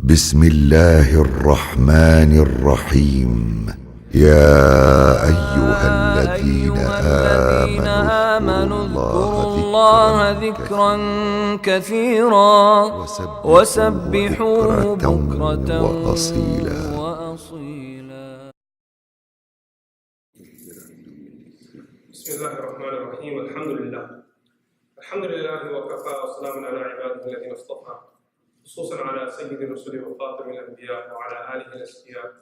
بسم الله الرحمن الرحيم. يا أيها الذين آمنوا اذكروا الله ذكرا كثيرا وسبحوه بكرة وأصيلا. بسم الله الرحمن الرحيم. الحمد لله وكفى وسلام على عباده الذين اصطفى، خصوصا على سيد الرسل وخاتم الأنبياء وعلى آله الأسقياء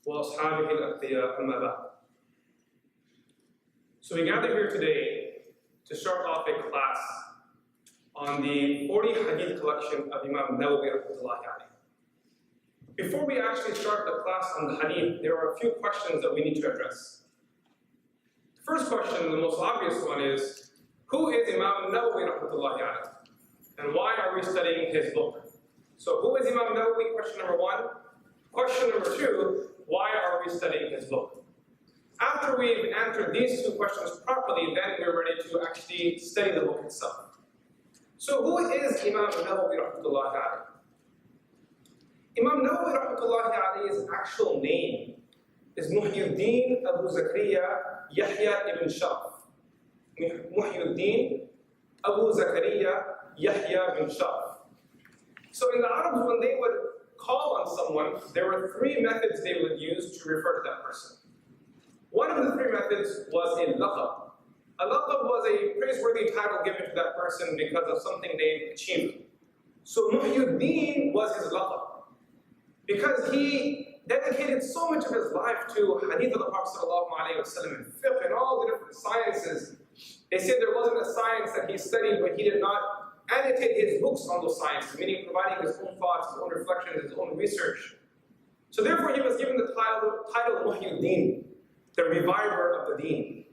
وأصحابه الأتقياء، أما بعد. So we gather here today to start off a class on the 40 Hadith collection of Imam An-Nawawi rahmatullahi alayhi. Before we actually start the class on the Hadith, there are a few questions that we need to address. The first question, the most obvious one, is who is Imam An-Nawawi rahmatullahi alayhi, and why are we studying his book? So who is Imam An-Nawawi? Question number one. Question number two, why are we studying his book? After we've answered these two questions properly, then we're ready to actually study the book itself. So who is Imam An-Nawawi rahmatullahi alayhi? Imam An-Nawawi rahmatullahi alayhi's actual name is Muhyiddin Abu Zakaria Yahya ibn Sharaf. Muhyiddin Abu Zakaria Yahya ibn Sharaf. So in the Arabs, when they would call on someone, there were three methods they would use to refer to that person. One of the three methods was a laqab. A laqab was a praiseworthy title given to that person because of something they achieved. So Muhyiddin was his laqab, because he dedicated so much of his life to Hadith of the Prophet ﷺ and fiqh and all the different sciences. They said there wasn't a science that he studied, but he did not annotate his books on those sciences, meaning providing his own thoughts, his own reflections, his own research. So therefore he was given the title Muhyiddin, the reviver of the deen.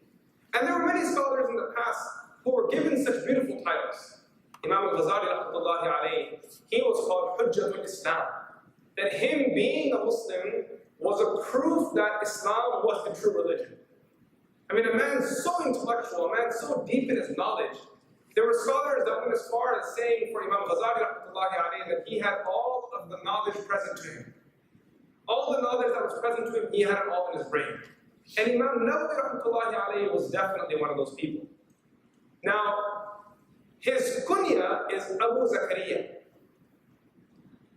And there were many scholars in the past who were given such beautiful titles. Imam Al-Ghazali rahmatullahi alayhi, he was called Hujjatul Islam. That him being a Muslim was a proof that Islam was the true religion. I mean, a man so intellectual, a man so deep in his knowledge. There were scholars that went as far as saying for Imam Ghazali rahmatullahi alayhi that he had all of the knowledge present to him. All the knowledge that was present to him, he had it all in his brain. And Imam Nawawi rahmatullahi alayhi was definitely one of those people. Now, his kunya is Abu Zakaria.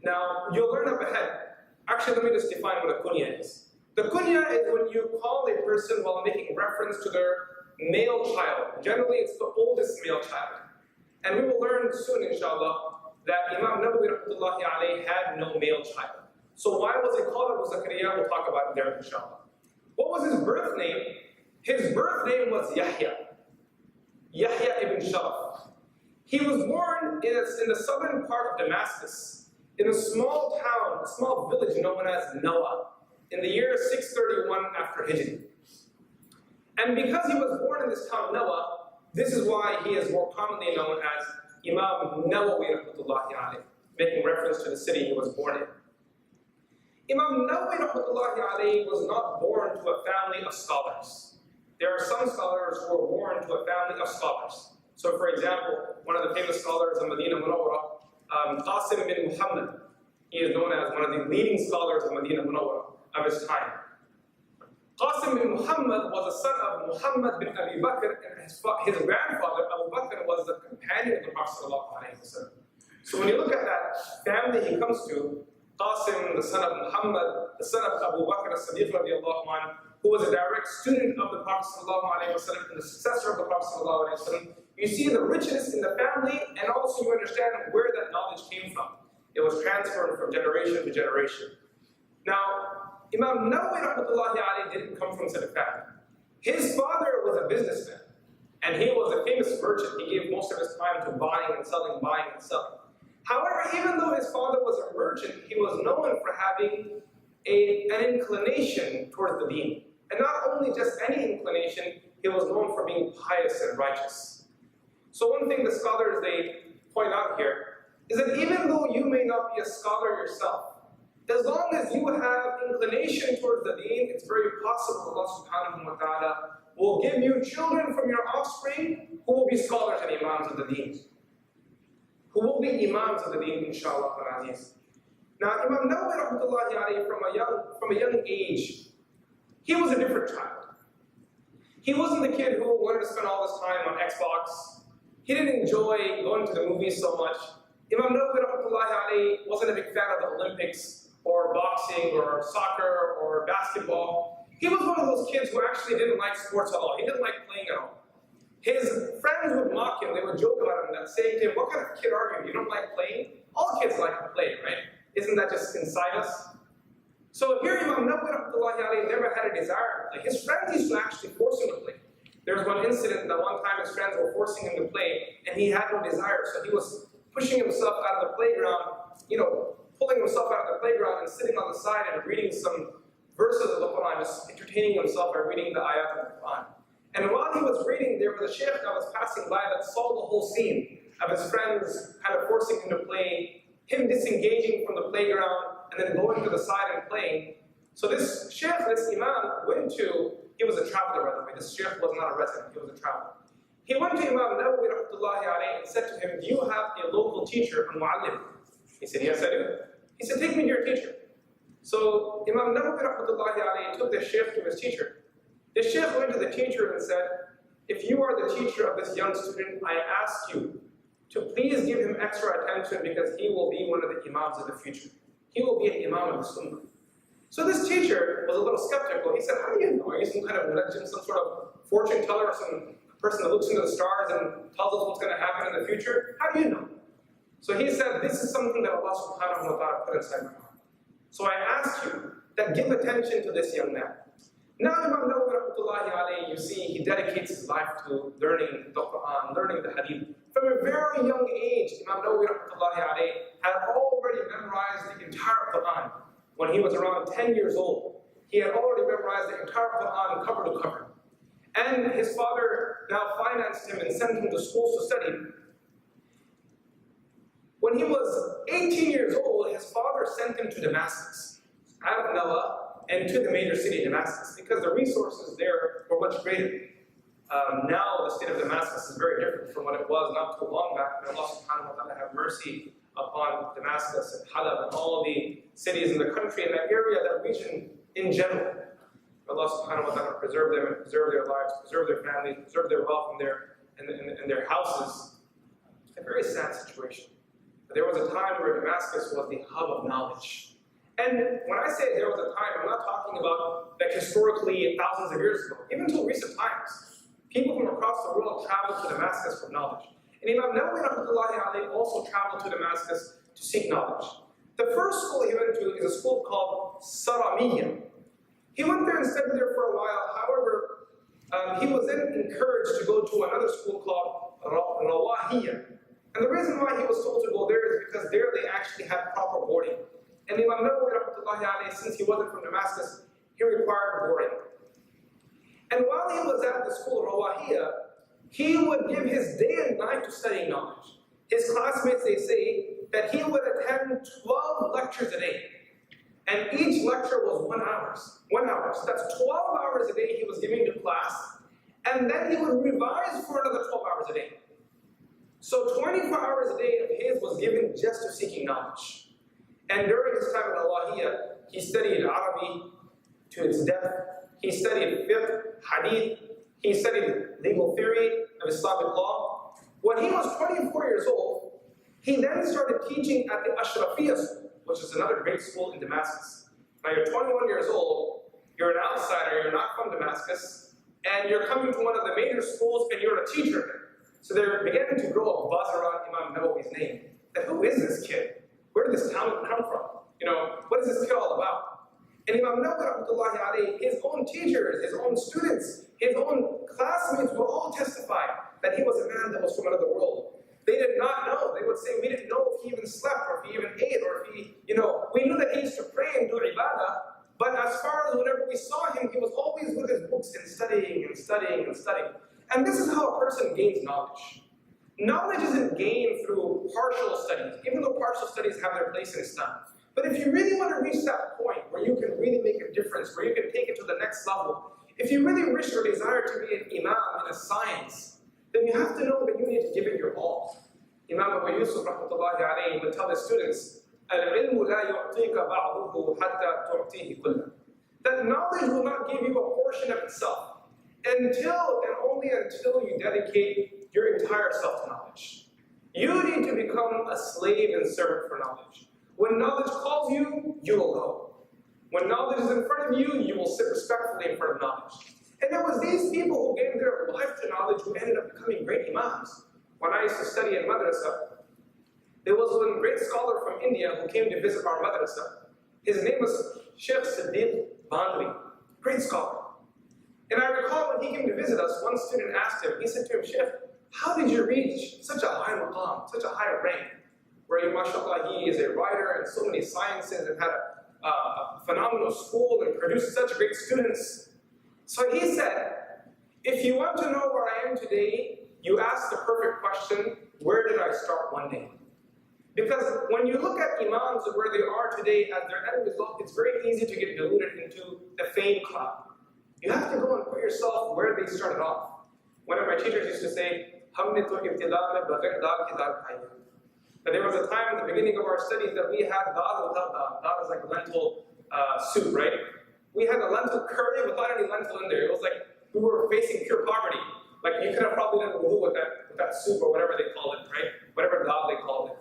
Now, you'll learn up ahead. Actually, let me just define what a kunya is. The kunya is when you call a person while making reference to their male child. Generally, it's the oldest male child. And we will learn soon, inshallah, that Imam Nawawi rahmatullahi alayhi had no male child. So why was he called Abu Zakaria? We'll talk about it there, inshallah. What was his birth name? His birth name was Yahya. Yahya ibn Sharaf. He was born in the southern part of Damascus, in a small town, a small village known as Noah, in the year 631 after Hijri. And because he was born in this town, Noah, this is why he is more commonly known as Imam Nawawi rahmatullahi alayhi, making reference to the city he was born in. Imam Nawawi rahmatullahi alayhi was not born to a family of scholars. There are some scholars who were born to a family of scholars. So for example, one of the famous scholars of Medina Munawwara, Qasim bin Muhammad, he is known as one of the leading scholars of Medina Munawwara of his time. Qasim bin Muhammad was the son of Muhammad bin Abi Bakr, and his grandfather, Abu Bakr, was the companion of the Prophet ﷺ. So when you look at that family he comes to, Qasim, the son of Muhammad, the son of Abu Bakr as-Siddiq radiallahu anhu, who was a direct student of the Prophet ﷺ and the successor of the Prophet ﷺ, you see the richness in the family, and also you understand where that knowledge came from. It was transferred from generation to generation. Now, Imam Nawawi rahmatullahi alayhi didn't come from such a family. His father was a businessman, and he was a famous merchant. He gave most of his time to buying and selling. However, even though his father was a merchant, he was known for having an inclination towards the deen. And not only just any inclination, he was known for being pious and righteous. So one thing the scholars, they point out here, is that even though you may not be a scholar yourself, as long as you have inclination towards the deen, it's very possible Allah subhanahu wa ta'ala will give you children from your offspring who will be scholars and imams of the deen. Who will be imams of the deen, inshallah. Now, Imam Nawawi rahmatullahi alayhi, from a young age, he was a different child. He wasn't the kid who wanted to spend all his time on Xbox. He didn't enjoy going to the movies so much. Imam Nawawi rahmatullahi alayhi wasn't a big fan of the Olympics or boxing or soccer or basketball. He was one of those kids who actually didn't like sports at all. He didn't like playing at all. His friends would mock him, they would joke about him, that saying to him, what kind of kid are you? You don't like playing? All kids like to play, right? Isn't that just inside us? So here Imam Nawawi rahmatullahi alayhi never had a desire to play. His friends used to actually force him to play. There was one incident that one time his friends were forcing him to play and he had no desire, so he was pushing himself out of the playground, pulling himself out of the playground and sitting on the side and reading some verses of the Quran, just entertaining himself by reading the ayat of the Quran. And while he was reading, there was a sheikh that was passing by that saw the whole scene of his friends kind of forcing him to play, him disengaging from the playground, and then going to the side and playing. So this sheikh, this imam, he was a traveler by the way, this sheikh was not a resident, he was a traveler. He went to Imam Nawawi rahmatullahi alayhi and said to him, do you have a local teacher, a mu'allim? He said, yes I do. He said, take me to your teacher. So Imam Nawawi rahmatullahi alayhi took the sheikh to his teacher. The sheikh went to the teacher and said, if you are the teacher of this young student, I ask you to please give him extra attention because he will be one of the imams of the future. He will be an imam of the sunnah. So this teacher was a little skeptical. He said, how do you know? Are you some kind of religion, some sort of fortune teller, or some person that looks into the stars and tells us what's going to happen in the future? How do you know? So he said, this is something that Allah subhanahu wa ta'ala put inside my heart. So I ask you that give attention to this young man. Now Imam Nawawi rahmatullahi alayhi, you see, he dedicates his life to learning the Quran, learning the Hadith. From a very young age, Imam Nawawi rahmatullahi alayhi had already memorized the entire Quran. When he was around 10 years old, he had already memorized the entire Quran cover to cover. And his father now financed him and sent him to schools to study. When he was 18 years old, his father sent him to Damascus, out of Noah, and to the major city, Damascus, because the resources there were much greater. Now the state of Damascus is very different from what it was not too long back. May Allah subhanahu wa ta'ala have mercy upon Damascus and Halab and all the cities in the country and that area, that region in general. May Allah subhanahu wa ta'ala preserve them and preserve their lives, preserve their families, preserve their wealth and their houses. It's a very sad situation. But there was a time where Damascus was the hub of knowledge. And when I say there was a time, I'm not talking about like historically thousands of years ago. Even until recent times, people from across the world traveled to Damascus for knowledge. And Imam Nawawi rahmatullahi alayhi also traveled to Damascus to seek knowledge. The first school he went to is a school called Saramiyya. He went there and studied there for a while. However, he was then encouraged to go to another school called Rawahiyya. And the reason why he was told to go there is because there they actually had proper boarding. And Imam Nawawi rahmatullahi alayhi, since he wasn't from Damascus, he required boarding. And while he was at the school of Rawahiyya, he would give his day and night to studying knowledge. His classmates, they say, that he would attend 12 lectures a day. And each lecture was 1 hour. 1 hour. So that's 12 hours a day he was giving to class. And then he would revise for another 12 hours a day. So 24 hours a day of his was given just to seeking knowledge. And during his time at Rawahiyya, he studied Arabic to its depth. He studied fiqh, hadith. He studied legal theory of Islamic law. When he was 24 years old, he then started teaching at the Ashrafiyya school, which is another great school in Damascus. Now you're 21 years old, you're an outsider, you're not from Damascus, and you're coming to one of the major schools and you're a teacher there. So they're beginning to grow a buzz around Imam Nawawi's name. That who is this kid? Where did this talent come from? What is this kid all about? And Imam Nawawi rahmatullahi alayhi, his own teachers, his own students, his own classmates would all testify that he was a man that was from another world. They did not know. They would say, we didn't know if he even slept or if he even ate or if he, we knew that he used to pray and do ibadah, but as far as whenever we saw him, he was always with his books and studying and studying and studying. And this is how a person gains knowledge. Knowledge isn't gained through partial studies, even though partial studies have their place in Islam. But if you really want to reach that point where you can really make a difference, where you can take it to the next level, if you really wish or desire to be an imam in a science, then you have to know that you need to give it your all. Imam Abu Yusuf rahmatullahi alayhi would tell his students العلم لا يعطيك بعضه حتى تعطيه كله. That knowledge will not give you a portion of itself until and only until you dedicate your entire self to knowledge. You need to become a slave and servant for knowledge. When knowledge calls you, you will go. When knowledge is in front of you, you will sit respectfully in front of knowledge. And it was these people who gave their life to knowledge who ended up becoming great imams. When I used to study in madrasa, there was one great scholar from India who came to visit our madrasa. His name was Sheikh Siddiq Bandri, great scholar. And I recall when he came to visit us, one student asked him, he said to him, Sheikh, how did you reach such a high maqam, such a high rank, where mashallah, he is a writer in so many sciences and had a phenomenal school and produced such great students. So he said, if you want to know where I am today, you ask the perfect question, where did I start one day? Because when you look at imams and where they are today as their end result, it's very easy to get diluted into the fame cloud. You have to go and put yourself where they started off. One of my teachers used to say, that there was a time in the beginning of our studies that we had dal without dal. Dal is like a lentil soup, right? We had a lentil curry without any lentil in there. It was like we were facing pure poverty. Like you could have probably done wudu with that soup or whatever they call it, right? Whatever dal they called it.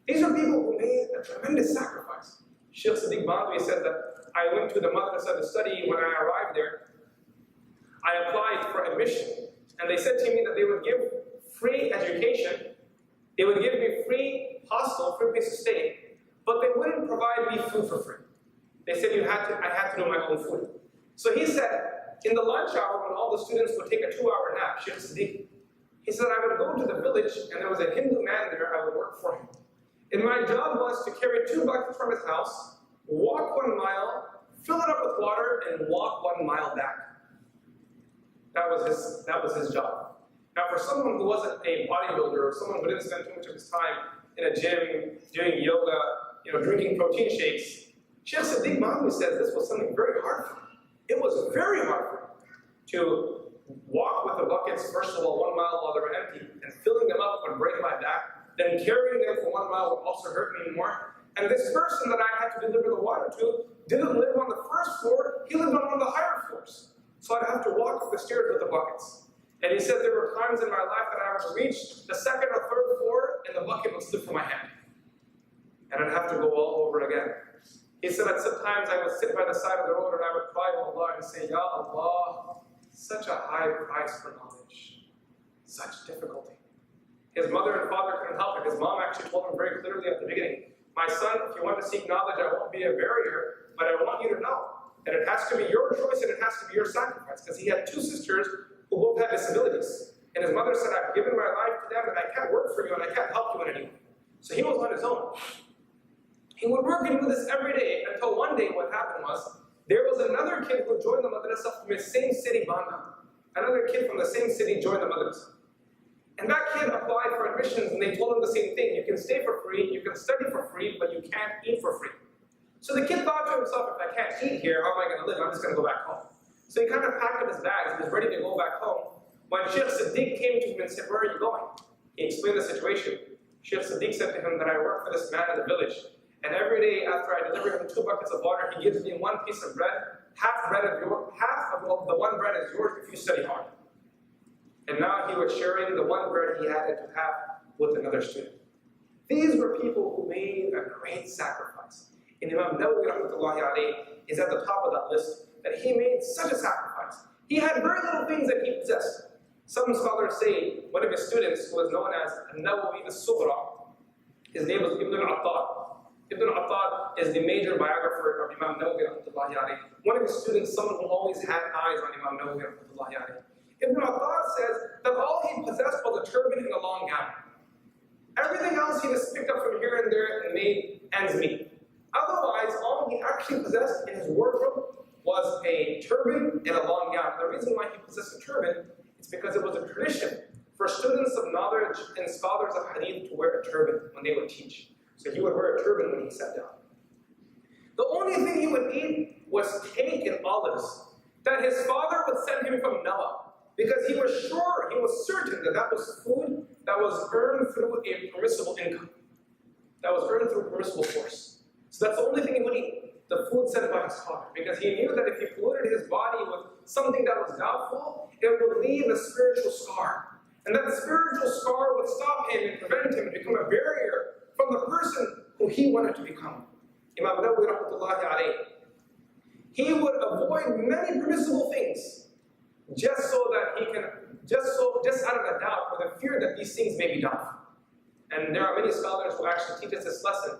These are people who made a tremendous sacrifice. Sheikh Siddiq Bandri said that I went to the madrasa to study. When I arrived there, I applied for admission. And they said to me that they would give free education. They would give me free hostel, free place to stay, but they wouldn't provide me food for free. They said I had to do my own food. So he said, in the lunch hour when all the students would take a 2-hour nap, Sheikh Siddiq, he said I would go to the village and there was a Hindu man there, I would work for him. And my job was to carry 2 buckets from his house, walk 1 mile, fill it up with water, and walk 1 mile back. That was his job. Now for someone who wasn't a bodybuilder or someone who didn't spend too much of his time in a gym, doing yoga, drinking protein shakes, Sheikh Siddiq Bandri says this was something very hard for him. It was very hard for him to walk with the buckets, first of all, 1 mile while they were empty, and filling them up would break my back, then carrying them for 1 mile would also hurt me more. And this person that I had to deliver the water to didn't live on the first floor, he lived on one of the higher floors. So I'd have to walk up the stairs with the buckets. And he said there were times in my life that I would reach the 2nd or 3rd floor and the bucket would slip from my hand. And I'd have to go all over it again. He said at some times I would sit by the side of the road and I would cry to Allah and say, Ya Allah, such a high price for knowledge, such difficulty. His mother and father couldn't help it. His mom actually told him very clearly at the beginning, my son, if you want to seek knowledge, I won't be a barrier, but I want you to know that it has to be your choice and it has to be your sacrifice. Because he had 2 sisters who both had disabilities. And his mother said, I've given my life to them and I can't work for you and I can't help you in any way. So he was on his own. He would work and do this every day until one day what happened was, there was another kid who joined the madrasa from his same city, Banda. Another kid from the same city joined the madrasa. And that kid applied for admissions and they told him the same thing. You can stay for free, you can study for free, but you can't eat for free. So the kid thought to himself, if I can't eat here, how am I going to live? I'm just going to go back home. So he kind of packed up his bags and was ready to go back home. When Sheikh Siddiq came to him and said, where are you going? He explained the situation. Sheikh Siddiq said to him that I work for this man in the village. And every day after I deliver him 2 buckets of water, he gives me 1 piece of bread. Half of the 1 bread is yours if you study hard. And now he was sharing the 1 bread he had to have with another student. These were people who made a great sacrifice. And Imam An-Nawawi rahmatullahi alayhi is at the top of that list, that he made such a sacrifice. He had very little things that he possessed. Some scholars say one of his students, who was known as An-Nawawi al-Sughra, his name was Ibn al-Attar. Ibn al-Attar is the major biographer of Imam An-Nawawi rahmatullahi alayhi. One of his students, someone who always had eyes on Imam An-Nawawi rahmatullahi alayhi. Ibn al-Attar says that all he possessed was a turban and a long gown. Everything else he just picked up from here and there and made ends meet. Otherwise, all he actually possessed in his wardrobe was a turban and a long gown. The reason why he possessed a turban is because it was a tradition for students of knowledge and scholars of hadith to wear a turban when they would teach. So he would wear a turban when he sat down. The only thing he would eat was cake and olives that his father would send him from Noah, because he was sure, he was certain that that was food that was earned through a permissible income. that was earned through permissible source. So that's the only thing he would eat, the food sent by his father, because he knew that if he polluted his body with something that was doubtful, it would leave a spiritual scar. And that spiritual scar would stop him and prevent him and become a barrier from the person who he wanted to become. Imam An-Nawawi rahmatullahi alayhi, he would avoid many permissible things just so that he can, just out of the doubt or the fear that these things may be done. And there are many scholars who actually teach us this lesson,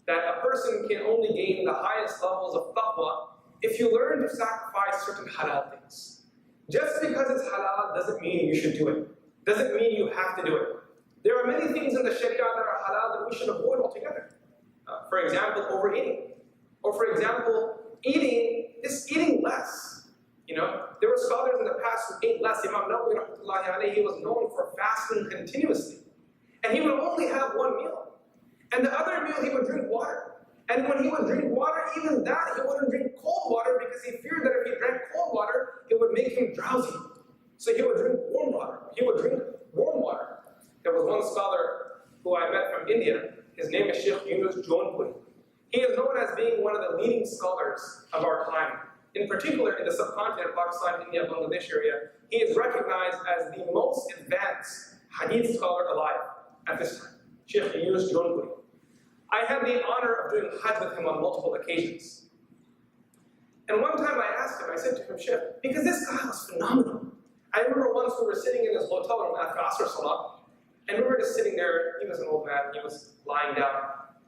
that a person can only gain the highest levels of taqwa if you learn to sacrifice certain halal things. Just because it's halal doesn't mean you should do it. Doesn't mean you have to do it. There are many things in the Sharia that are halal that we should avoid altogether. For example, overeating. Or for example, eating less. You know, there were scholars in the past who ate less. Imam An-Nawawi rahmatullahi alayhi, he was known for fasting continuously. And he would only have one meal. And the other meal he would drink water. And when he would drink water, even that, he wouldn't drink cold water because he feared that if he drank cold water, it would make him drowsy. So he would drink warm water. He would drink warm water. There was one scholar who I met from India. His name is Sheikh Yunus Jaunpuri. He is known as being one of the leading scholars of our time. In particular, in the subcontinent, Pakistan, India, Bangladesh area, he is recognized as the most advanced hadith scholar alive at this time, Sheikh Yunus Jaunpuri. I had the honor of doing Hajj with him on multiple occasions. And one time I asked him, I said to him, Sheikh, because this guy was phenomenal. I remember once we were sitting in his hotel room after Asr Salah, and we were just sitting there. He was an old man, he was lying down.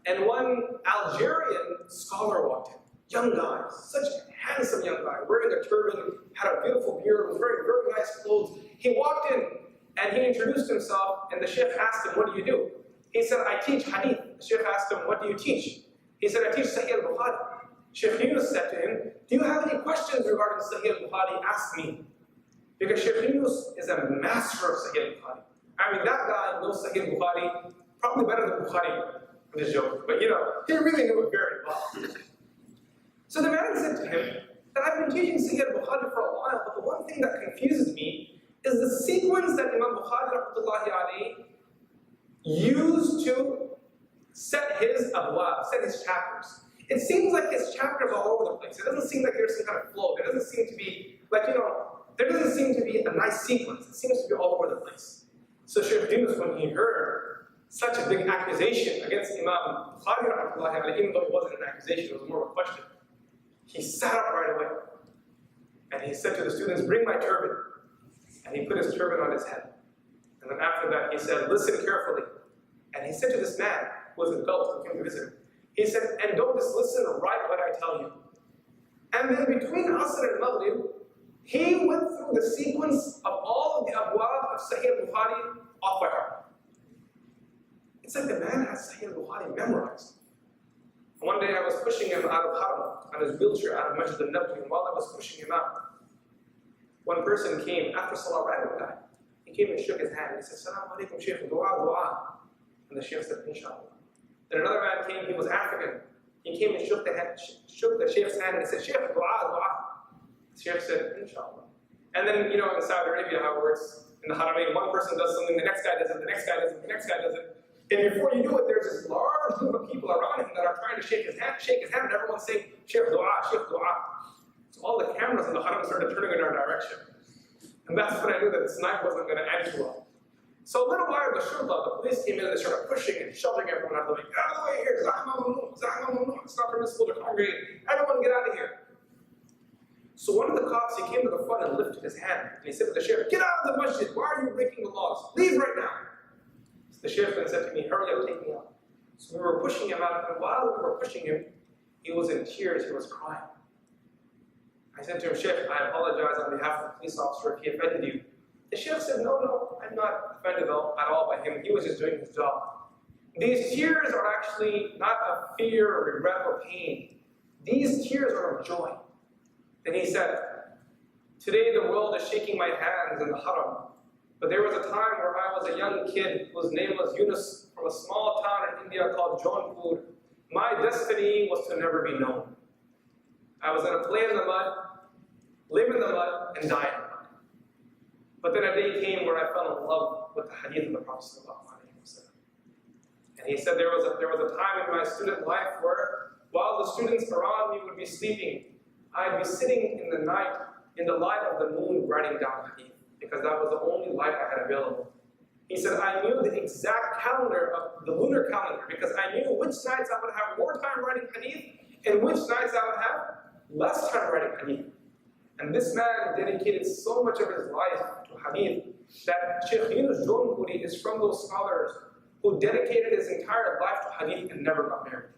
And one Algerian scholar walked in, young guy, such a handsome young guy, wearing a turban, had a beautiful beard, was wearing very nice clothes. He walked in and he introduced himself, and the Sheikh asked him, what do you do? He said, I teach hadith. The Sheikh asked him, what do you teach? He said, I teach Sahih al-Bukhari. Sheikh Yunus said to him, do you have any questions regarding Sahih al-Bukhari? Ask me. Because Sheikh Yunus is a master of Sahih al-Bukhari. I mean, that guy knows Sahih al-Bukhari probably better than Bukhari in this joke. But you know, he really knew it very well. So the man said to him that I've been teaching Sahih al-Bukhari for a while, but the one thing that confuses me is the sequence that Imam Bukhari rahmatullahi alayhi used to set his abwab, set his chapters. It seems like his chapters are all over the place. It doesn't seem like there's some kind of flow. There doesn't seem to be, like, you know, there doesn't seem to be a nice sequence. It seems to be all over the place. So Shaykh Yunus, when he heard such a big accusation against Imam Bukhari rahmatullahi alayhi, even though it wasn't an accusation, it was more of a question, he sat up right away. And he said to the students, bring my turban. And he put his turban on his head. And then after that, he said, listen carefully. And he said to this man, who was an adult who came to visit him, he said, and don't just listen or write what I tell you. And then between Asr and Maghrib, he went through the sequence of all of the abwab of Sahih al-Bukhari off by heart. It's like the man has Sahih al-Bukhari memorized. One day I was pushing him out of Haram, on his wheelchair, out of Masjid Al-Nabawi, and while I was pushing him out, one person came after Salah, random guy. He came and shook his hand. He said, Salaam alaikum, Shaykh, dua, dua. And the Shaykh said, Inshallah. Then another man came, he was African. He came and shook the Shaykh's hand and he said, Shaykh, dua, dua. The Shaykh said, Inshallah. And then, you know, in Saudi Arabia, how it works, in the Haramain, one person does something, the next guy does it, the next guy does it, the next guy does it. And before you know it, there's this large group of people around him that are trying to shake his hand, and everyone's saying, Shaykh, dua, Shaykh, dua. So all the cameras in the Haram started turning in our direction. And that's when I knew that this night wasn't going to end too well. So a little while, the shurta, the police came in and they started pushing and shoving everyone out of the way. Get out of the way here! It's not permissible to congregate. Everyone get out of here. So one of the cops, he came to the front and lifted his hand. And he said to the sheriff, get out of the masjid. Why are you breaking the laws? Leave right now. So the sheriff then said to me, hurry up, take me out. So we were pushing him out. And while we were pushing him, he was in tears. He was crying. I said to him, Sheikh, I apologize on behalf of the police officer if he offended you. The Sheikh said, no, I'm not offended at all by him. He was just doing his job. These tears are actually not of fear or regret or pain. These tears are of joy. Then he said, today the world is shaking my hands in the Haram. But there was a time where I was a young kid whose name was Yunus from a small town in India called Jaunpur. My destiny was to never be known. I was going to play in the mud, live in the mud, and die in the mud. But then a day came where I fell in love with the hadith of the Prophet ﷺ. And he said there was a time in my student life where while the students around me would be sleeping, I'd be sitting in the night in the light of the moon writing down hadith, because that was the only light I had available. He said I knew the exact calendar of the lunar calendar because I knew which nights I would have more time writing hadith and which nights I would have less time writing hadith. And this man dedicated so much of his life to hadith that Sheikh Yunus Jonpuri is from those scholars who dedicated his entire life to hadith and never got married.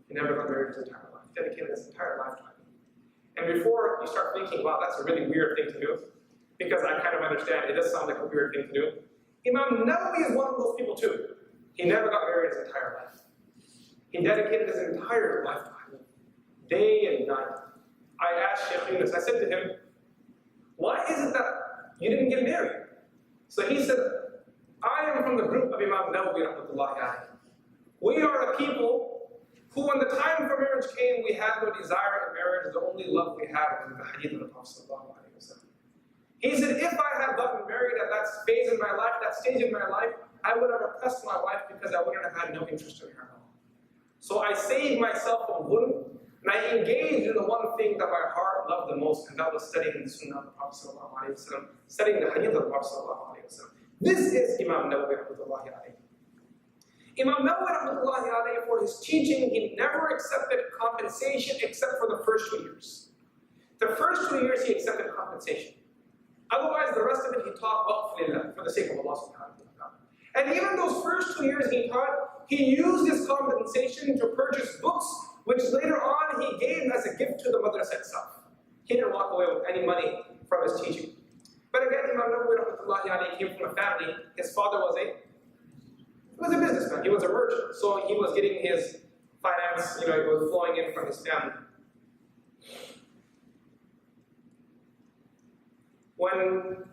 He never got married his entire life. He dedicated his entire life to hadith. And before you start thinking, wow, that's a really weird thing to do, because I kind of understand, it does sound like a weird thing to do. Imam Nawawi is one of those people too. He never got married his entire life. He dedicated his entire life to hadith, day and night. I asked Sheikh Yunus, I said to him, why is it that you didn't get married? So he said, I am from the group of Imam Nawawi rahmatullahi alayhi. We are a people who, when the time for marriage came, we had no desire in marriage. The only love we had was the hadith of the Prophet sallallahu alaihi wasallam. He said, if I had gotten married at that phase in my life, that stage in my life, I would have oppressed my wife because I wouldn't have had no interest in her at all. So I saved myself from dhulm, and I engaged in the one thing that my heart loved the most, and that was studying the Sunnah of the Prophet sallallahu alaihi wasallam, studying the hadith of the Prophet sallallahu alaihi wasallam. This is Imam Nawawi rahmatullahi alayhi. Imam Nawawi rahmatullahi alayhi, for his teaching, he never accepted compensation except for the first 2 years. The first 2 years he accepted compensation. Otherwise, the rest of it he taught waqf for the sake of Allah subhanahu wa ta'ala. And even those first 2 years he taught, he used his compensation to purchase books, which later on he gave as a gift to the madrasa itself. He didn't walk away with any money from his teaching. But again, Imam Nawawi rahmatullahi alayhi came from a family. His father was a businessman. He was a merchant, so he was getting his finance, it was flowing in from his family. When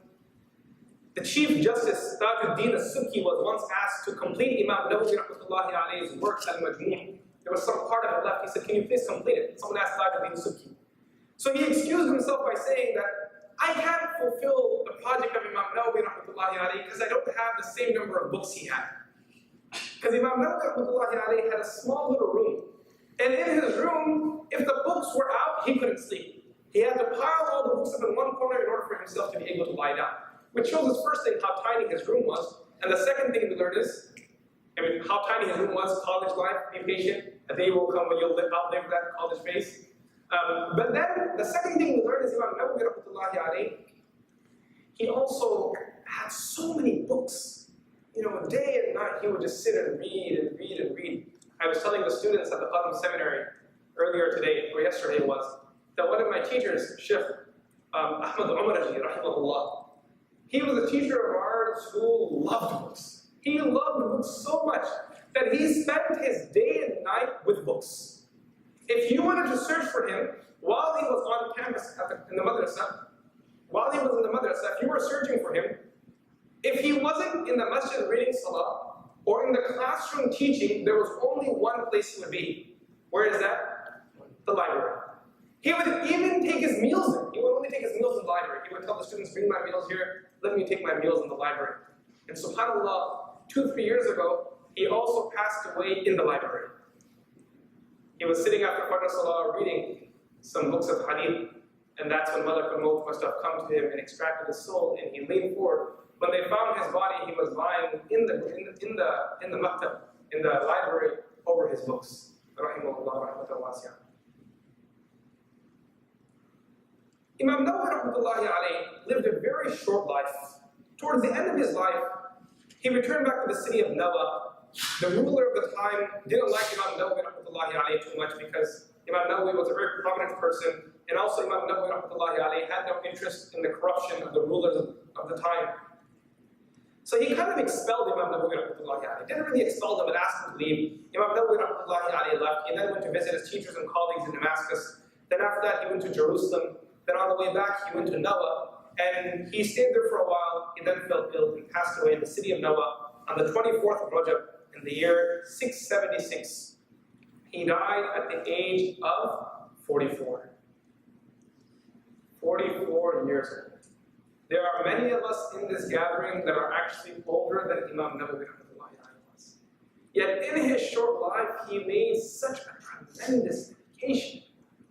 the Chief Justice, Tajuddin as-Subki, was once asked to complete Imam Nawawi rahmatullahi alayhi's work, Al-Majmu', there was some part of it left. He said, can you please complete it? Someone asked Tajuddin as-Subki. So he excused himself by saying that, I can't fulfill the project of Imam Nawawi rahmatullahi alayhi because I don't have the same number of books he had. Because Imam Nawawi rahmatullahi alayhi had a small little room. And in his room, if the books were out, he couldn't sleep. He had to pile all the books up in one corner in order for himself to be able to lie down. Which shows us first thing how tiny his room was. And the second thing we learned is, how tiny his room was, college life, be patient. A day will come when you'll outlive that college phase. But then the second thing we learned is Imam Nawawi rahmatullahi alayhi, he also had so many books. Day and night he would just sit and read and read and read. I was telling the students at the Qadam seminary earlier today, or yesterday was, that one of my teachers, Sheikh Ahmad Umaraji, rahimahullah, he was a teacher of ours who loved books. He loved books so much that he spent his day and night with books. If you wanted to search for him while he was on campus in the madrasa, if you were searching for him, if he wasn't in the masjid reading salah or in the classroom teaching, there was only one place he would be. Where is that? The library. He would even take his meals there. He would only take his meals in the library. He would tell the students, bring my meals here, let me take my meals in the library. And subhanAllah, 2-3 years ago, he also passed away in the library. He was sitting after Fajr Salah reading some books of hadith, and that's when Malak al-Maut must have come to him and extracted his soul, and he leaned forward. When they found his body, he was lying in the maktab, in the library, over his books. Rahimahullah rahmatan wasi'ah. Imam Nawawi rahmatullahi alayhi lived a very short life. Towards the end of his life, he returned back to the city of Nawa. The ruler of the time didn't like Imam Nawawi rahmatullahi alayhi too much because Imam Nawawi was a very prominent person, and also Imam Nawawi rahmatullahi alayhi had no interest in the corruption of the rulers of the time. So he kind of expelled Imam Nawawi rahmatullahi alayhi. Didn't really expel him, but asked him to leave. Imam Nawawi rahmatullahi alayhi left. He then went to visit his teachers and colleagues in Damascus. Then after that, he went to Jerusalem. Then on the way back, he went to Nawa. And he stayed there for a while. He then fell ill and passed away in the city of Nawa on the 24th of Rajab in the year 676. He died at the age of 44. 44 years old. There are many of us in this gathering that are actually older than Imam Nawawi was. Yet in his short life, he made such a tremendous dedication,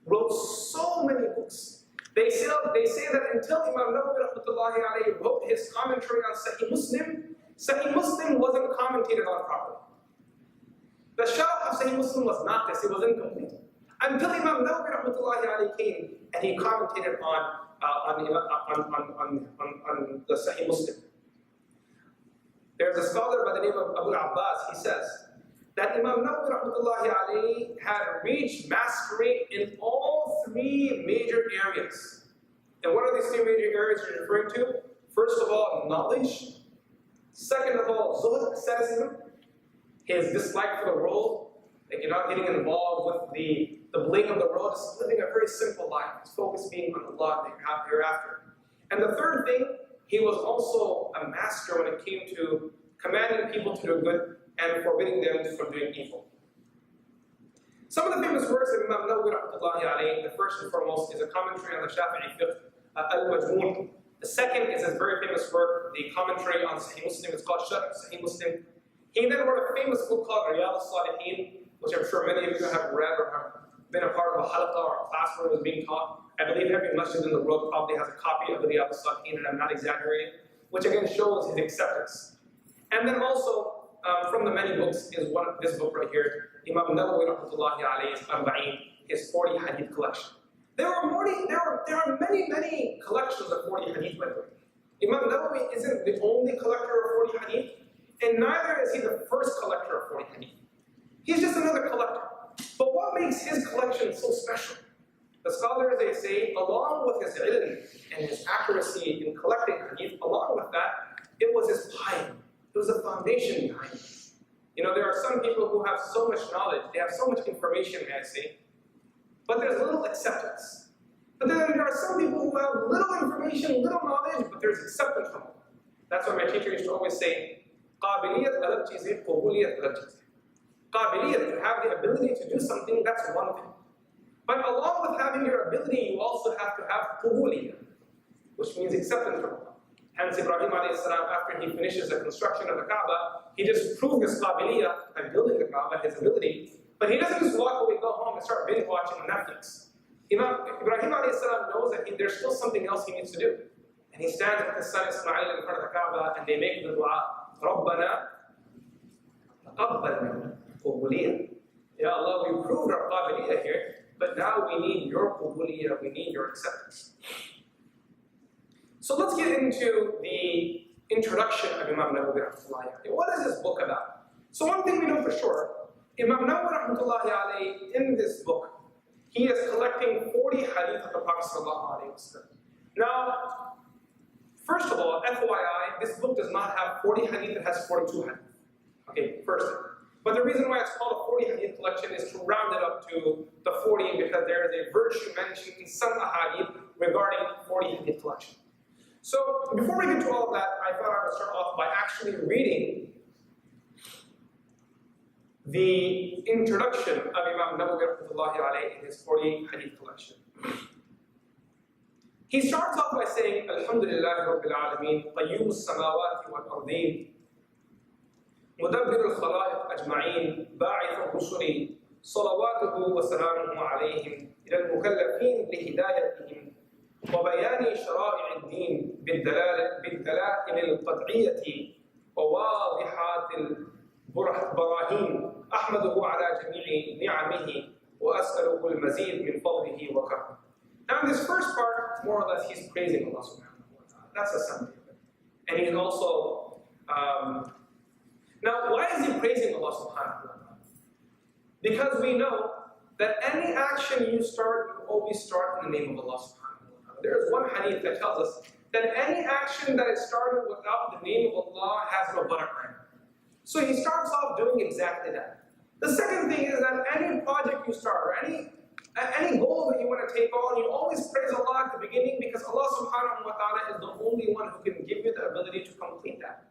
wrote so many books. They say that until Imam Nawawi rahmatullahi alayhi wrote his commentary on Sahih Muslim wasn't commentated on properly. The sharh of Sahih Muslim was not this, it was incomplete. Until Imam Nawawi rahmatullahi alayhi came and he commentated on the Sahih Muslim. There's a scholar by the name of Abu Abbas, he says that Imam Nawawi rahmatullahi alayhi had reached mastery in all three major areas. And what are these three major areas he's referring to? First of all, knowledge. Second of all, zuhd, asceticism. His dislike for the world, like you're not getting involved with the bling of the world, just living a very simple life. His focus being on Allah and the hereafter. And the third thing, he was also a master when it came to commanding people to do good and forbidding them from doing evil. Some of the famous works of Imam Nawawi rahmatullahi alayhi, the first and foremost is a commentary on the Shafi'i fiqh, Al-Majmu'. The second is his very famous work, the commentary on Sahih Muslim. It's called Sharh Sahih Muslim. He then wrote a famous book called Riyadh al-Salihin, which I'm sure many of you have read or have been a part of a halaqah or a class where it was being taught. I believe every masjid in the world probably has a copy of the Riyadh al-Salihin, and I'm not exaggerating, which again shows his acceptance. And then also, from the many books is this book right here, Imam Nawawi rahmatullahi alayhi's Arba'in, his 40 hadith collection. There are many collections of 40 hadith, by the way. Imam Nawawi isn't the only collector of 40 hadith, and neither is he the first collector of 40 hadith. He's just another collector. But what makes his collection so special? The scholars, they say, along with his ilm and his accuracy in collecting hadith, along with that, it was his piety. It was a foundation behind it. You know, there are some people who have so much knowledge, they have so much information, may I say, but there's little acceptance. But then there are some people who have little information, little knowledge, but there's acceptance from it. That's why my teacher used to always say, قابلية alag cheeze, قبولية alag cheeze. Qabiliyat, to have the ability to do something, that's one thing. But along with having your ability, you also have to have qubuliyah, which means acceptance from Allah. Hence, Ibrahim alayhi salam, after he finishes the construction of the Kaaba, he just proved his qabiliyah by building the Kaaba, his ability. But he doesn't just walk away, go home, and start binge watching on Netflix. Ibrahim alayhi salam knows that there's still something else he needs to do. And he stands with his son Ismail in front of the Kaaba, and they make the dua, رَبَّنَا تَقَبَّلْ مِنَّا قُبُولِيَّة. Ya Allah, we proved our qabiliyah here, but now we need your qubuliyah, we need your acceptance. So let's get into the introduction of Imam Nawawi rahmatullahi alayhi. What is this book about? So one thing we know for sure, Imam Nawawi rahmatullahi alayhi, in this book, he is collecting 40 hadith of the Prophet sallallahu alayhi wa sallam. Now, first of all, FYI, this book does not have 40 hadith, it has 42 hadith. Okay, first thing. But the reason why it's called a 40 hadith collection is to round it up to the 40 because there is a virtue mentioned in some ahadith regarding 40 hadith collection. So before we get to all of that, I thought I would start off by actually reading the introduction of Imam Nawawi rahmatullahi alayhi in his 40 hadith collection. He starts off by saying, Alhamdulillahi Rabbil Alameen, Qayyum as-samawati wal-ardeen, مدبر الخلائق أجمعين باعث الرسل صلواته وسلامه عليهم إلى المكلفين لهدايتهم وبيان شرائع الدين بالدلائل القطعية وواضحات البراهين أحمده على جميع نعمه وأسأله المزيد من فضله وكرمه. Now in this first part, more or less, he's praising Allah subhanahu wa ta'ala. That's a summary of it. And he's also now, why is he praising Allah subhanahu wa ta'ala? Because we know that any action you start, you always start in the name of Allah subhanahu wa ta'ala. There is one hadith that tells us that any action that is started without the name of Allah has no barakah. So he starts off doing exactly that. The second thing is that any project you start, or any goal that you want to take on, you always praise Allah at the beginning because Allah subhanahu wa ta'ala is the only one who can give you the ability to complete that.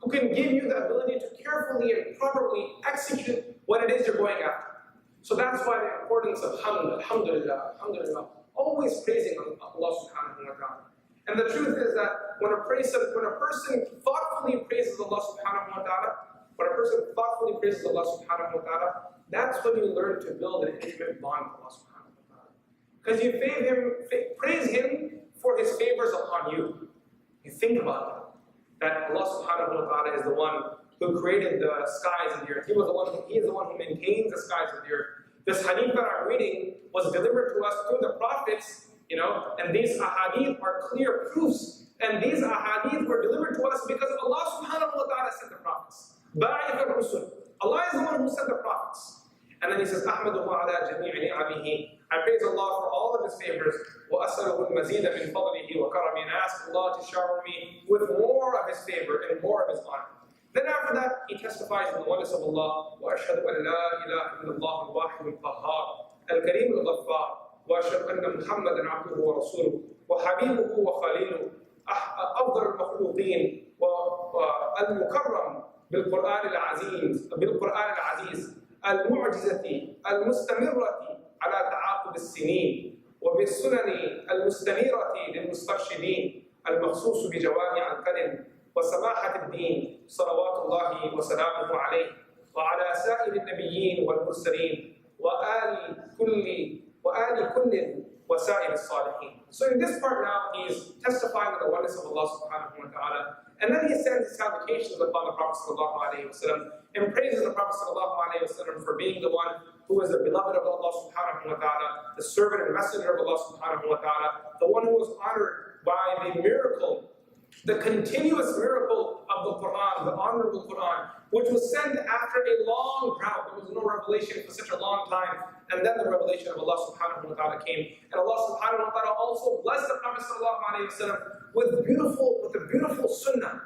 Who can give you the ability to carefully and properly execute what it is you're going after. So that's why the importance of hamd, alhamdulillah, alhamdulillah, always praising Allah subhanahu wa ta'ala. And the truth is that when a person thoughtfully praises Allah subhanahu wa ta'ala, when a person thoughtfully praises Allah subhanahu wa ta'ala, that's when you learn to build an intimate bond with Allah subhanahu wa ta'ala. Because you praise Him for His favors upon you. You think about that Allah subhanahu wa ta'ala is the one who created the skies and the earth. He is the one who maintains the skies and the earth. This hadith that I'm reading was delivered to us through the prophets, and these ahadith are clear proofs. And these ahadith were delivered to us because Allah subhanahu wa ta'ala sent the prophets. Ba'ith al-Rusul. Allah is the one who sent the prophets. And then he says, Ahmaduhu ala jami'i ni'amihi. I praise Allah for all of His favors. وَأَسْأَلُهُ الْمَزِيدَ مِنْ فَضْلِهِ وَكَرَمِهِ. And I ask Allah to shower me with more of His favor and more of His honor. Then after that, he testifies in the oneness of Allah. وَأَشْهَدُ أَنْ لَا إِلَهَ إِلَّا اللَّهُ الْوَاحِدُ الْقَهَّارُ الْكَرِيمُ الْغَفَّارُ وَأَشْهَدُ أَنَّ مُحَمَّدًا عَبْدُهُ وَرَسُولُهُ وَحَبِيبُهُ وَخَلِيلُهُ أفضل المخلوقين والمكرم بالقرآن العزيز المعجزة المستمرة على تعاقب السنين وبالسنن المستنيرة للمسترشدين المخصوص بجوامع الكلم وسماحة الدين صلوات الله وسلامه عليه وعلى سائر النبيين والمرسلين وآل كل وسائر الصالحين. So in this part now, he's testifying to the oneness of Allah subhanahu wa ta'ala. And then he sends his salutations upon the Prophet sallallahu alayhi wa sallam and praises the Prophet sallallahu alayhi wa sallam for being the one who is the beloved of Allah subhanahu wa ta'ala, the servant and messenger of Allah subhanahu wa ta'ala, the one who was honored by the miracle, the continuous miracle of the Quran, the honorable Quran, which was sent after a long drought. There was no revelation for such a long time. And then the revelation of Allah subhanahu wa ta'ala came. And Allah subhanahu wa ta'ala also blessed the Prophet sallallahu alayhi wa sallam with a beautiful sunnah.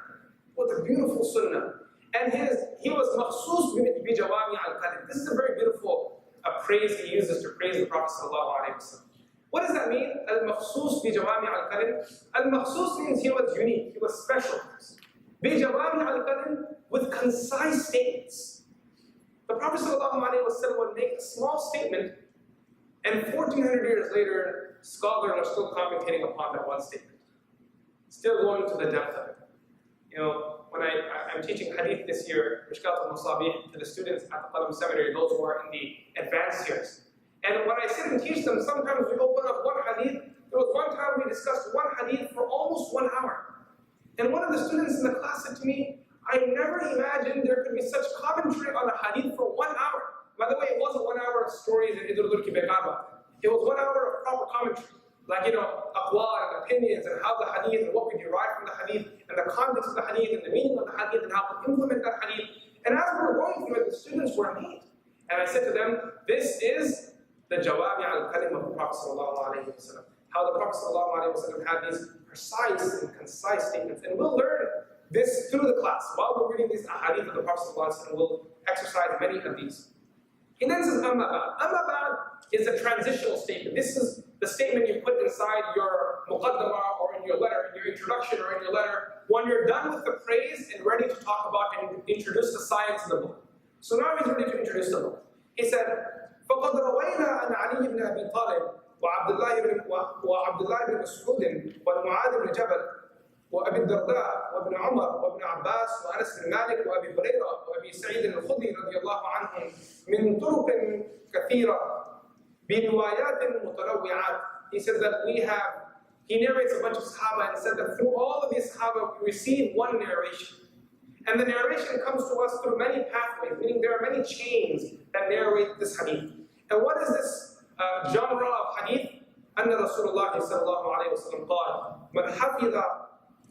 And he was makhsus bi jawami al-kalim. This is a very beautiful praise he uses to praise the Prophet sallallahu alayhi wa sallam. What does that mean? Al-makhsus bi jawami al-kalim. Al-makhsus means he was unique, he was special. Bi jawami al-kalim, with concise statements. The Prophet ﷺ would make a small statement, and 1400 years later, scholars are still commentating upon that one statement. Still going to the depth of it. When I'm teaching hadith this year, Mishkat al-Masabih, to the students at the Qalam Seminary, those who are in the advanced years. And when I sit and teach them, sometimes we open up one hadith. There was one time we discussed one hadith for almost 1 hour. And one of the students in the class said to me, I never imagined there could be such commentary on a hadith for 1 hour. By the way, it wasn't 1 hour of stories and idur ki bekaba. It was 1 hour of proper commentary. Like, aqwal and opinions and how the hadith and what we derive from the hadith and the context of the hadith and the meaning of the hadith and how to implement that hadith. And as we were going through it, the students were amazed. And I said to them, this is the jawami al-kalim of the Prophet sallallahu alayhi wa sallam. How the Prophet sallallahu alayhi wa sallam had these precise and concise statements. And we'll learn this through the class. While we're reading these ahadith of the Prophet ﷺ, we'll exercise many of these. He then says, Amma ba'd. Amma ba'd is a transitional statement. This is the statement you put inside your muqaddamah or in your letter, in your introduction or in your letter, when you're done with the praise and ready to talk about and introduce the science of the book. So now he's ready to introduce the book. He said, فَقَدْ رَوَيْنَا أَنْ عَلِيِّ بْنِ أَبِي طَالِبٍ وعبد الله بن مسعود ومعاذ بن جبل وأبي الدرداء وابن عمر وابن عباس وأنس بن مالك وأبي هريرة وأبي سعيد الخدري رضي الله عنهم من طرق كثيرة بروايات متنوعات. He says that he narrates a bunch of Sahaba and said that through all of these Sahaba we receive one narration. And the narration comes to us through many pathways, meaning there are many chains that narrate this hadith. And what is this genre of hadith? أن رسول الله صلى الله عليه وسلم قال من حفظ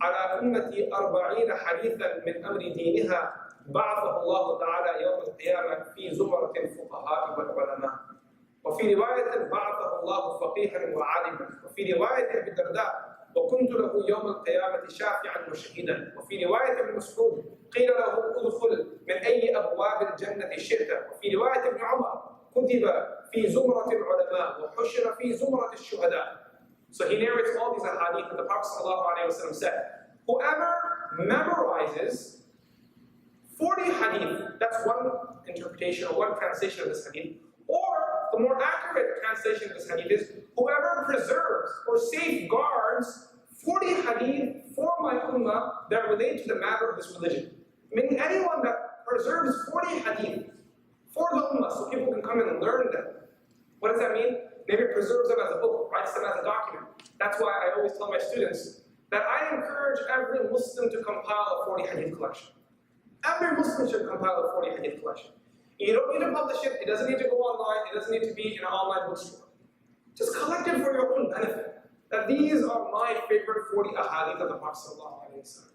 على أمتي 40 حديثا من أمر دينها بعثه الله تعالى يوم القيامة في زمرة الفقهاء والعلماء. وفي رواية بعثه الله فقيها وعالما. وفي رواية أبي الدرداء وكنت له يوم القيامة شافعا وشهيدا. وفي رواية ابن مسعود قيل له ادخل من أي أبواب الجنة شئت. وفي رواية ابن عمر كتب في زمرة العلماء وحشر في زمرة الشهداء. So he narrates all these ahadith that the Prophet ﷺ said, whoever memorizes 40 hadith, that's one interpretation or one translation of this hadith, or the more accurate translation of this hadith is, whoever preserves or safeguards 40 hadith for my ummah that relate to the matter of this religion. Meaning anyone that preserves 40 hadith for the ummah so people can come and learn them. What does that mean? Maybe it preserves them as a book, writes them as a document. That's why I always tell my students that I encourage every Muslim to compile a 40 hadith collection. Every Muslim should compile a 40 hadith collection. You don't need to publish it, it doesn't need to go online, it doesn't need to be in an online bookstore. Just collect it for your own benefit. That these are my favorite 40 ahadith of the Prophet ﷺ.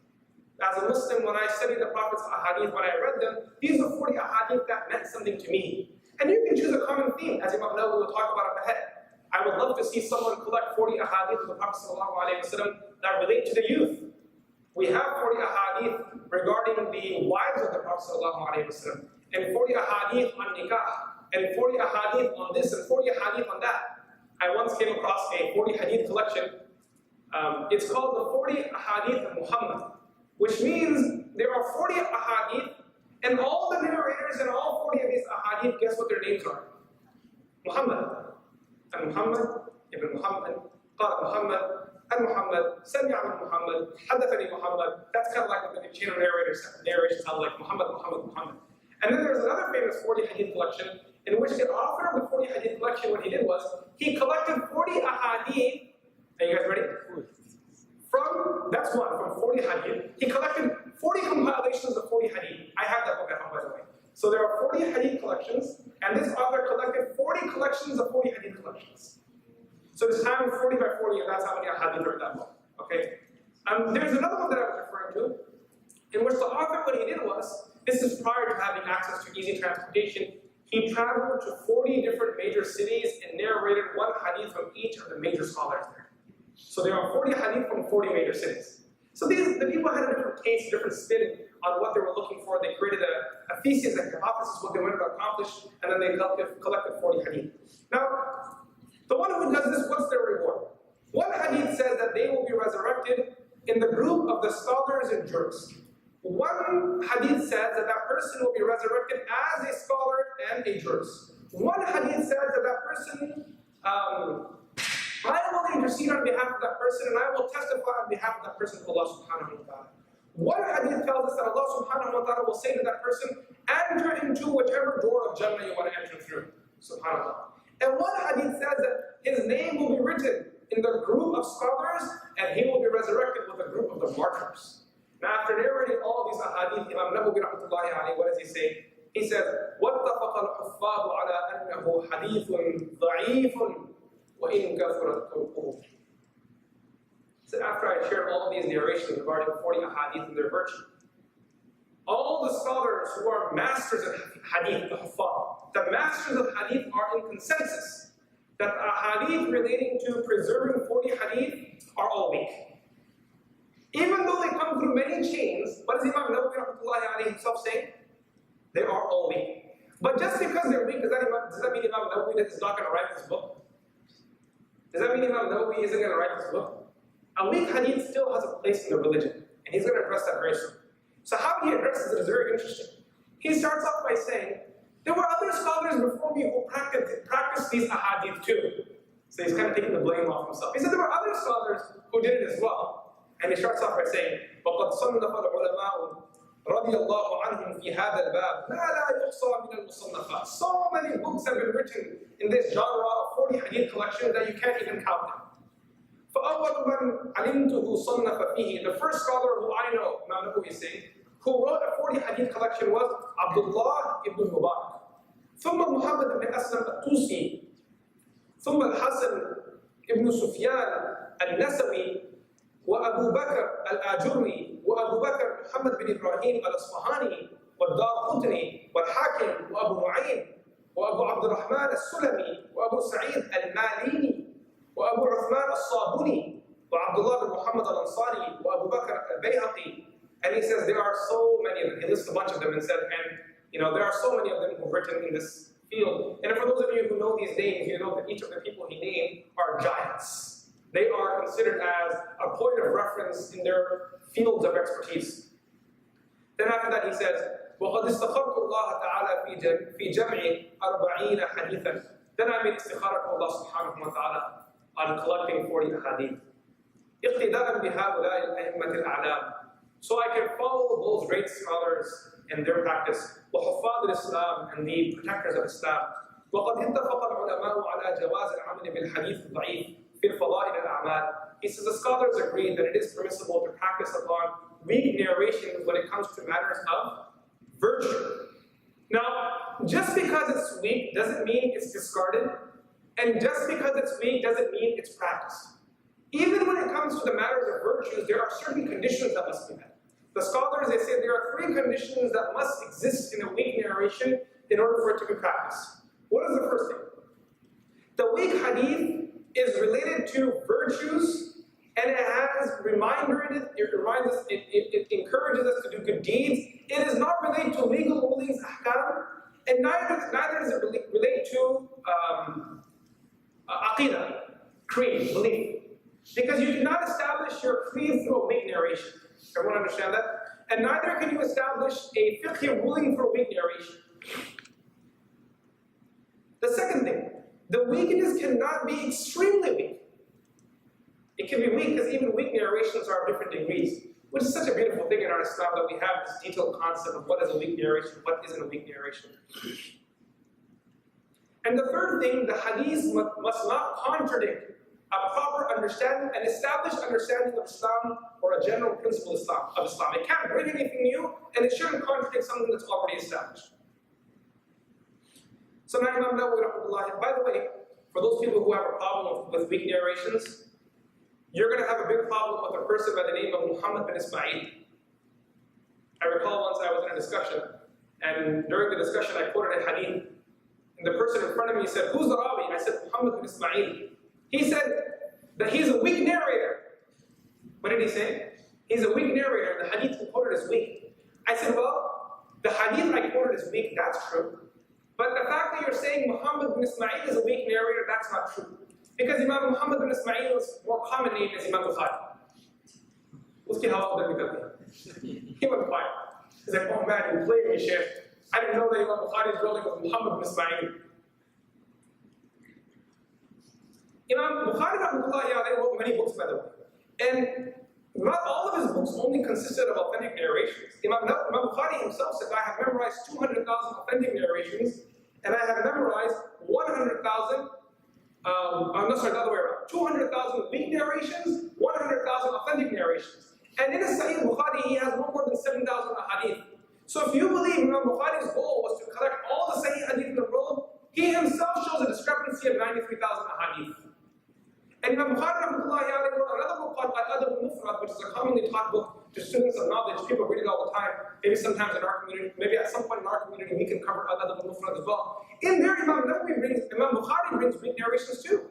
As a Muslim, when I studied the Prophet's ahadith, when I read them, these are 40 ahadith that meant something to me. And you can choose a common theme, as Imam An-Nawawi will talk about up ahead. I would love to see someone collect 40 ahadith of the Prophet ﷺ that relate to the youth. We have 40 ahadith regarding the wives of the Prophet ﷺ, and 40 ahadith on nikah, and 40 ahadith on this, and 40 ahadith on that. I once came across a 40 hadith collection. It's called the 40 ahadith of Muhammad, which means there are 40 ahadith, and all the narrators in all 40 of these ahadith, guess what their names are? Muhammad. And Muhammad, Ibn Muhammad, Qala Muhammad, and Muhammad, Sami'a min Muhammad, Hadathani Muhammad. That's kind of like what the chain of narrations sound like, Muhammad, Muhammad, Muhammad. And then there's another famous 40 hadith collection in which the author of the 40 hadith collection, what he did was, he collected 40 ahadith. Are you guys ready? That's one, from 40 hadith. He collected 40 compilations of 40 hadith. I have that book at home, by the way. So there are 40 hadith collections, and this author collected 40 collections of 40 hadith collections. So this time 40 by 40, and that's how many hadith are in that book. Okay? There's another one that I was referring to, in which the author, what he did was, this is prior to having access to easy transportation, he traveled to 40 different major cities and narrated one hadith from each of the major scholars there. So there are 40 hadith from 40 major cities. So the people had a different taste, different spin on what they were looking for. They created a thesis, a hypothesis, what they wanted to accomplish, and then they collected 40 hadith. Now, the one who does this, what's their reward? One hadith says that they will be resurrected in the group of the scholars and jurists. One hadith says that that person will be resurrected as a scholar and a jurist. One hadith says that that person, I will intercede on behalf of that person and I will testify on behalf of that person to Allah subhanahu wa ta'ala. One hadith tells us that Allah subhanahu wa ta'ala will say to that person, enter into whichever door of Jannah you want to enter through. Subhanallah. And one hadith says that his name will be written in the group of scholars and he will be resurrected with a group of the martyrs. Now, after narrating all of these ahadith, Imam An-Nawawi rahmatullahi alayhi, what does he say? He says, وَاتَّفَقَ الْحُفَّاظُ عَلَىٰ أَنَّهُ حَدِيثٌ ضَعِيفٌ وَإِنْ كَثُرَتْ طُرُقُهُ. So after I shared all of these narrations regarding 40 ahadith and their virtue, all the scholars who are masters of hadith, the huffaz, the masters of hadith are in consensus that ahadith relating to preserving 40 hadith are all weak. Even though they come through many chains, what does Imam An-Nawawi rahmatullahi alayhi himself say? They are all weak. But just because they're weak, does that mean Imam An-Nawawi is not going to write this book? Does that mean Imam An-Nawawi isn't going to write this book? A weak hadith still has a place in the religion, and he's going to address that very soon. So how he addresses it is very interesting. He starts off by saying, there were other scholars before me who practiced these ahadith too. So he's kind of taking the blame off himself. He said there were other scholars who did it as well. And he starts off by saying, وَقَدْ صَنَّفَ الْعُلَمَاءُ رَضِيَ اللَّهُ عَنْهُمْ فِي هَذَا الْبَابِ مَا لَا يُحْصَى مِنَ الْمُصَنَّفَاتِ. So many books have been written in this genre of 40 hadith collection that you can't even count them. فَأَوَّلُ مَنْ عَلِمْتُهُ صَنَّفَ فِيهِ. The first scholar who I know, Imam An-Nawawi is saying, who wrote a 40 hadith collection was Abdullah ibn Mubarak. ثم محمد بن أسلم الطوسي. ثم الحسن ibn Sufyan al-Nasawi. وأبو بكر الآجري وأبو بكر محمد بن إبراهيم الأصفهاني والدارقطني والحاكم وأبو نعيم وأبو عبد الرحمن السلمي وأبو سعيد الماليني وأبو عثمان الصابوني وعبد الله بن محمد الأنصاري وأبو بكر البيهقي. And he says there are so many of them. He lists a bunch of them and said, and there are so many of them who've written in this field. And for those of you who know these names, you know that each of the people he named are giants. They are considered as a point of reference in their fields of expertise. Then after that he says, وَقَدْ اسْتَخَرْتُ اللَّهَ تَعَالَى فِي جَمْعِ 40 حَدِيثًا. Then I made istikhara to Allah subhanahu wa ta'ala on collecting 40 hadith. اِقْتِدَاءً بِهَؤُلَاءِ الْأَئِمَّةِ الْأَعْلَامِ. So I can follow those great scholars in their practice. وحفاظ الإسلام, and the protectors of Islam. وقد اتفق العلماء على جواز العمل بالحديث الضعيف في الفضائل الأعمال. He says the scholars agree that it is permissible to practice upon weak narrations when it comes to matters of virtue. Now, just because it's weak doesn't mean it's discarded, and just because it's weak doesn't mean it's practiced. Even when it comes to the matters of virtues, there are certain conditions that must be met. The scholars, they say there are 3 conditions that must exist in a weak narration in order for it to be practiced. What is the first thing? The weak hadith is related to virtues, and it has it encourages us to do good deeds. It is not related to legal rulings, ahkam, and neither does it relate to aqidah, creed, belief. Because you cannot establish your creed through a weak narration. Everyone understand that? And neither can you establish a fiqh ruling through a weak narration. The second thing, the weakness cannot be extremely weak. It can be weak because even weak narrations are of different degrees, which is such a beautiful thing in our Islam that we have this detailed concept of what is a weak narration, what isn't a weak narration. And the third thing, the hadith must not contradict a proper understanding, an established understanding of Islam or a general principle of Islam. It can't bring anything new, and it shouldn't contradict something that's already established. So now Imam An-Nawawi, by the way, for those people who have a problem with weak narrations, you're going to have a big problem with a person by the name of Muhammad bin Ismail. I recall once I was in a discussion, and during the discussion I quoted a hadith, and the person in front of me said, "Who's the Rawi?" I said, "Muhammad bin Ismail." He said that he's a weak narrator. What did he say? He's a weak narrator. The hadith he quoted is weak. I said, well, the hadith I quoted is weak, that's true. But the fact that you're saying Muhammad bin Ismail is a weak narrator, that's not true. Because Imam Muhammad bin Ismail's more common name is Imam Bukhari. Uski hawal udhar nikal gayi. He went quiet. He's like, oh man, you played me, Shaykh. I didn't know that Imam Bukhari's real name was Muhammad bin Ismail. Imam Bukhari wrote many books, by the way. And not all of his books only consisted of authentic narrations. Imam Bukhari himself said, I have memorized 200,000 authentic narrations, and I have memorized 100,000, no, sorry, the other way around. 200,000 weak narrations, 100,000 authentic narrations. And in his Sahih Bukhari, he has no more than 7,000 hadith. So if you believe Imam Bukhari's goal was to collect all the Sahih hadith in the world, he himself shows a discrepancy of 93,000 hadith. And Imam Bukhari wrote another book called Al-Adab al-Mufrad, which is a commonly taught book to students of knowledge. People read it all the time. Maybe sometimes in our community, maybe at some point in our community, we can cover Al-Adab al-Mufrad as well. In there, Imam Bukhari brings weak narrations too.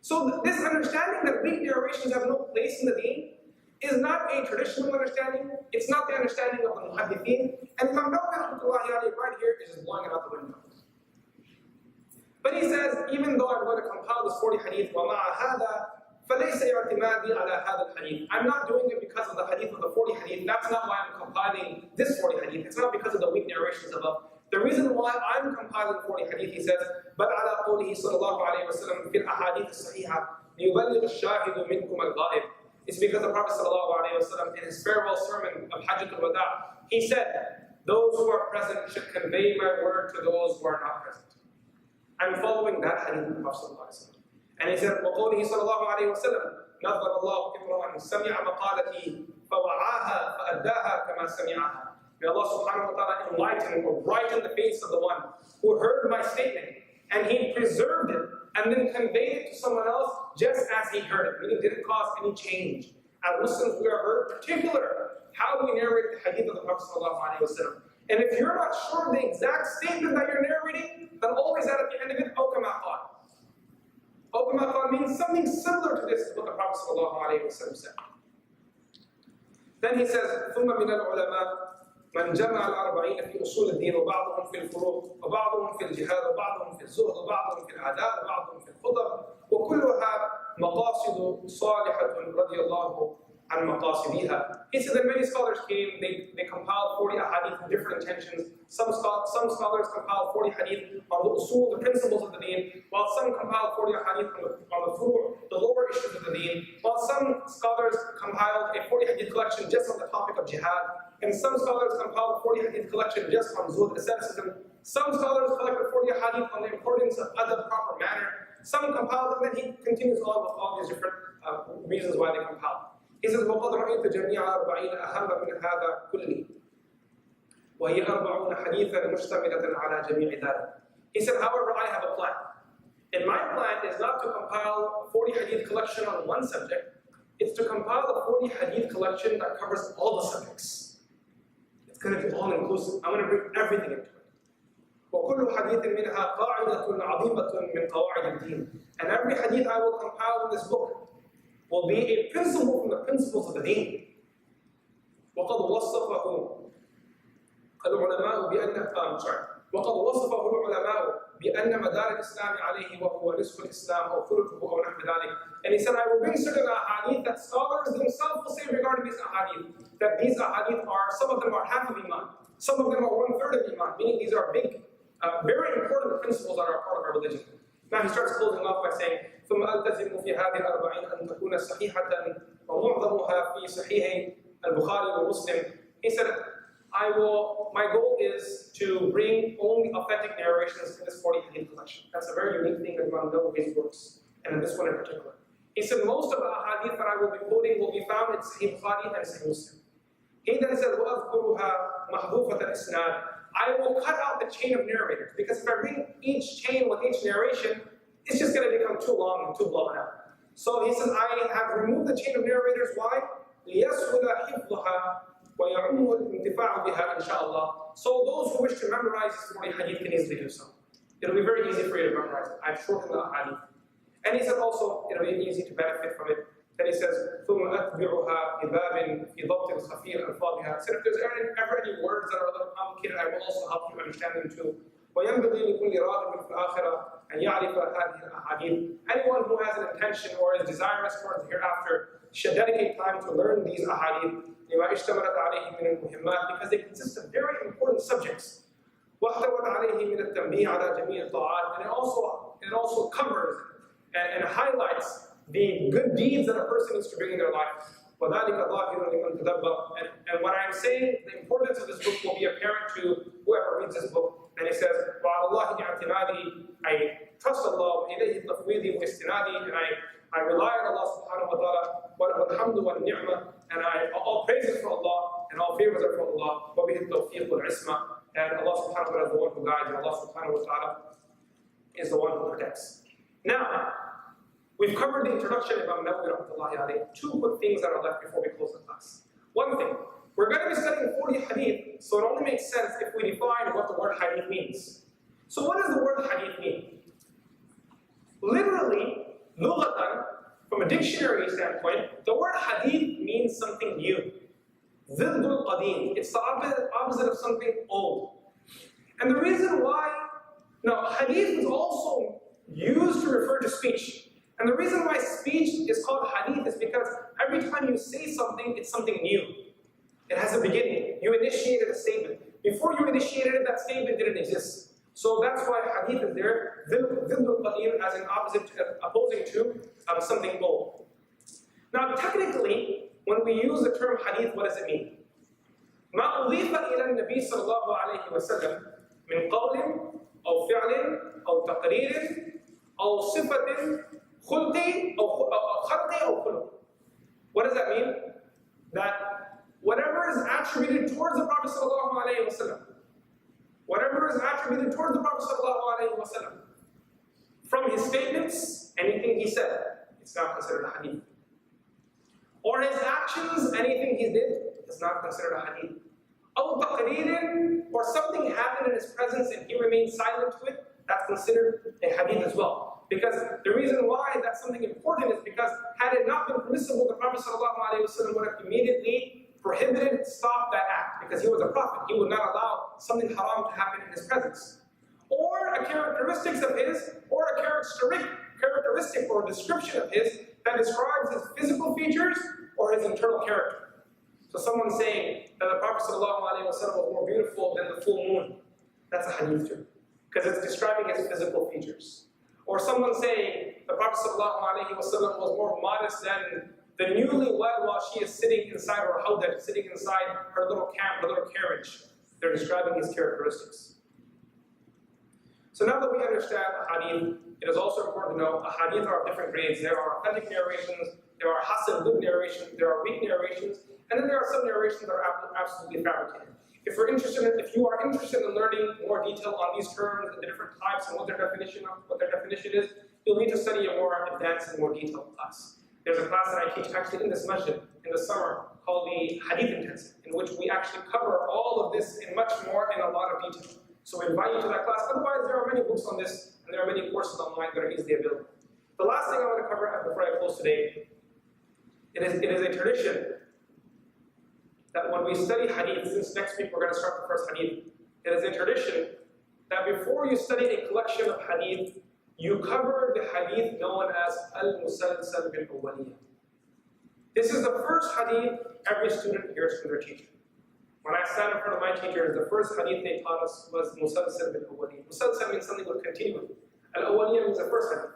So this understanding that weak narrations have no place in the deen is not a traditional understanding. It's not the understanding of the Muhaddithin. And Imam Nawawi right here is just blowing it out the window. But he says, even though I'm going to compile this 40 hadith, وَمَعَ هَذَا فَلَيْسَ اعْتِمَادِي عَلَى هَذَا الْحَدِيث. I'm not doing it because of the hadith of the 40 hadith. That's not why I'm compiling this 40 hadith. It's not because of the weak narrations above. The reason why I'm compiling 40 hadith, he says, but عَلَى قَوْلِهِ صلى الله عليه وسلم في الأحاديث الصحيحة ليبلغ الشاهد منكم الغائب. It's because the Prophet sallallahu alaihi wasallam in his farewell sermon of Hajjat al-Wada, he said, those who are present should convey my word to those who are not present. I'm following that hadith of the Prophet sallallahu alaihi wasallam. And he said, وَقَوْلِهِ صلى الله عليه وسلم نَظَّرَ اللَّهُ إِمْرَأً سَمِعَ مَقَالَتِي فَوَعَاهَا فَأَدَّاهَا كَمَا سَمِعَهَا. May Allah subhanahu wa ta'ala enlighten or brighten the face of the one who heard my statement and he preserved it and then conveyed it to someone else just as he heard it, meaning it didn't cause any change. As Muslims, we are very particular how we narrate the hadith of the Prophet sallallahu alaihi wasallam. And if you're not sure of the exact statement that you're narrating, then always add at the end of it, أو كما قال. أو كما قال means something similar to this, what the Prophet sallallahu alaihi wasallam said. Then he says, ثم من العلماء من جمع الأربعين في أصول الدين وبعضهم في الفروق وبعضهم في الجهاد وبعضهم في الزهد وبعضهم في العداء وبعضهم في الخطب وكلها مقاصد صالحة رضي الله عن مقاصدها. He said that many scholars came, they compiled 40 ahadith with different intentions. Some scholars compiled 40 hadith on the usul, the principles of the deen, while some compiled 40 hadith on the furu', the lower issues of the deen, while some scholars compiled a 40 hadith collection just on the topic of jihad. and some scholars compiled 40 hadith collection just on zuhd asceticism. Some scholars collected 40 hadith on the importance of adab, proper manner. Some compiled, and then he continues on with all these different reasons why they compiled. He says, وَقَدْ رَأَيْتُ جَمِيعَ 40 أَهَمَّ مِنْ هَذَا كُلِّهِ وَهِيَ 40 حَدِيثًا مُشْتَمِلَةً عَلَى جَمِيعِ ذَلِكَ. He said, however, I have a plan. And my plan is not to compile a 40 hadith collection on one subject. It's to compile a 40 hadith collection that covers all the subjects. It's going to be all inclusive. I'm going to bring everything into it. وَكُلُّ حَدِيثٍ مِنْهَا قَاعِدَةٌ عَظِيمَةٌ مِنْ قَوَاعِدِ الدِّينِ. And every hadith I will compile in this book will be a principle from the principles of the deen. وَقَدْ وَصَّفَهُ الْعُلَمَاءُ بأن مدار الإسلام عليه وهو نصف الإسلام أو ثلثه أو نحو ذلك. And he said, I will bring certain ahadith that scholars themselves will say regarding these ahadith, that these ahadith are, some of them are half of Iman, some of them are 1/3 of Iman, meaning these are big, very important principles that are part of our religion. Now he starts closing off by saying, ثم ألتزم في هذه الأربعين أن تكون صحيحة ومعظمها في صحيح البخاري ومسلم. He said, my goal is to bring only authentic narrations in this 40 hadith collection. That's a very unique thing that Imam An-Nawawi's works, and in this one in particular. He said most of the hadith that I will be quoting will be found in Sahih Bukhari and Sahih Muslim. He then said, وَأَذْكُرُهَا مَحْذُوفَةَ الْإِسْنَادِ. I will cut out the chain of narrators, because if I bring each chain with each narration, it's just going to become too long and too blown out. So he says, I have removed the chain of narrators. Why? لِيَسْهُلَ حِفْظُهَا وَيَعُمُّ الْإِنْتِفَاعُ بِهَا إِنْ شَاءَ اللَّهِ. So those who wish to memorize this 40 hadith can easily do so. It'll be very easy for you to memorize it. I've shortened the hadith. And he said also, it'll be easy to benefit from it. Then he says, ثُمَّ أَتْبِعُهَا بِبَابٍ فِي ضَبْطِ الْخَفِيرِ أَلْفَاظِهَا. So if there's ever any words that are a little complicated, I will also help you understand them too. وَيَنْبَغِي لِكُلِّ رَاغِبٍ فِي الْآخِرَةِ أَنْ يَعْرِفَ هَذِهِ الْأَحَادِيثِ. Anyone who has an intention or is desirous towards the hereafter should dedicate time to learn these ahadith, لِمَا اشْتَمَلَتْ عَلَيْهِ مِنَ الْمُهِمَّاتِ, because they consist of very important subjects. وَاحْتَوَتْ عَلَيْهِ مِنَ التَّنْبِيهِ عَلَى جَمِيعِ الطَّاعَاتِ. And it also covers and highlights the good deeds that a person needs to bring in their life. وَذَلِكَ ظَاهِرٌ لِمَنْ تَدَبَّرَ. And what I'm saying, the importance of this book will be apparent to whoever reads this book. And he says, وَعَلَى اللَّهِ اعْتِمَادِي. I trust Allah, وَإِلَيْهِ تَفْوِيضِي وَإِسْتِنَادِي. And I rely on Allah subhanahu wa ta'ala, وَلَهُ الْحَمْدُ وَالنِّعْمَةِ. And all praises for Allah, and all favors are for Allah, وَبِهِ التَّوْفِيقُ وَالْعِصْمَةِ. And Allah subhanahu wa ta'ala is the one who guides, and Allah subhanahu wa ta'ala is the one who protects. Now, we've covered the introduction of Imam An-Nawawi rahmatullahi alayhi. Two quick things that are left before we close the class. One thing, we're going to be studying 40 hadith, so it only makes sense if we define what the word hadith means. So what does the word hadith mean? Literally, lughatan, from a dictionary standpoint, the word hadith means something new. Ziddul qadim, it's the opposite of something old. And the reason why, now hadith is also used to refer to speech. And the reason why speech is called hadith is because every time you say something, it's something new. It has a beginning. You initiated a statement. Before you initiated it, that statement didn't exist. So that's why hadith is there, Zindul Qadim, as an opposing to something old. Now technically, when we use the term hadith, what does it mean? ما أضيف إلى النبي صلى الله عليه وسلم من قول أو فعل أو تقرير أو صفة خلقي أو خلق. What does that mean? That whatever is attributed towards the Prophet sallallahu alaihi wasallam, whatever is attributed towards the Prophet sallallahu alaihi wasallam, from his statements, anything he said, it's not considered a hadith. Or his actions, anything he did, is not considered a hadith. أو تقرير, or something happened in his presence and he remained silent to it, that's considered a hadith as well. Because the reason why that's something important is because had it not been permissible, the Prophet ﷺ would have immediately prohibited, stopped that act, because he was a prophet. He would not allow something haram to happen in his presence. Or a characteristic of his, or a characteristic or description of his that describes his physical features or his internal character. So someone saying that the Prophet ﷺ was more beautiful than the full moon, that's a hadith too, because it's describing his physical features. Or someone saying the Prophet ﷺ was more modest than The newlywed, while she is sitting inside her hawdaj, sitting inside her little camp, her little carriage, they're describing his characteristics. So now that we understand hadith, it is also important to know hadith are of different grades. There are authentic narrations, there are hasan good narrations, there are weak narrations, and then there are some narrations that are absolutely fabricated. If you are interested in learning more detail on these terms and the different types and what their definition is, you'll need to study a more advanced and more detailed class. There's a class that I teach actually in this masjid in the summer called the Hadith Intensive, in which we actually cover all of this and much more in a lot of detail. So we invite you to that class. Otherwise, there are many books on this, and there are many courses online that are easily available. The last thing I want to cover before I close today, it is a tradition that when we study hadith, since next week we're going to start the first hadith, it is a tradition that before you study a collection of hadith, you cover the hadith known as Al-Musalsal bil-Awwaliyah. This is the first hadith every student hears from their teacher. When I stand in front of my teachers, the first hadith they taught us was Musalsal bil-Awwaliyah. Musalsal means something will continue. Al-Awwaliyah means the first hadith.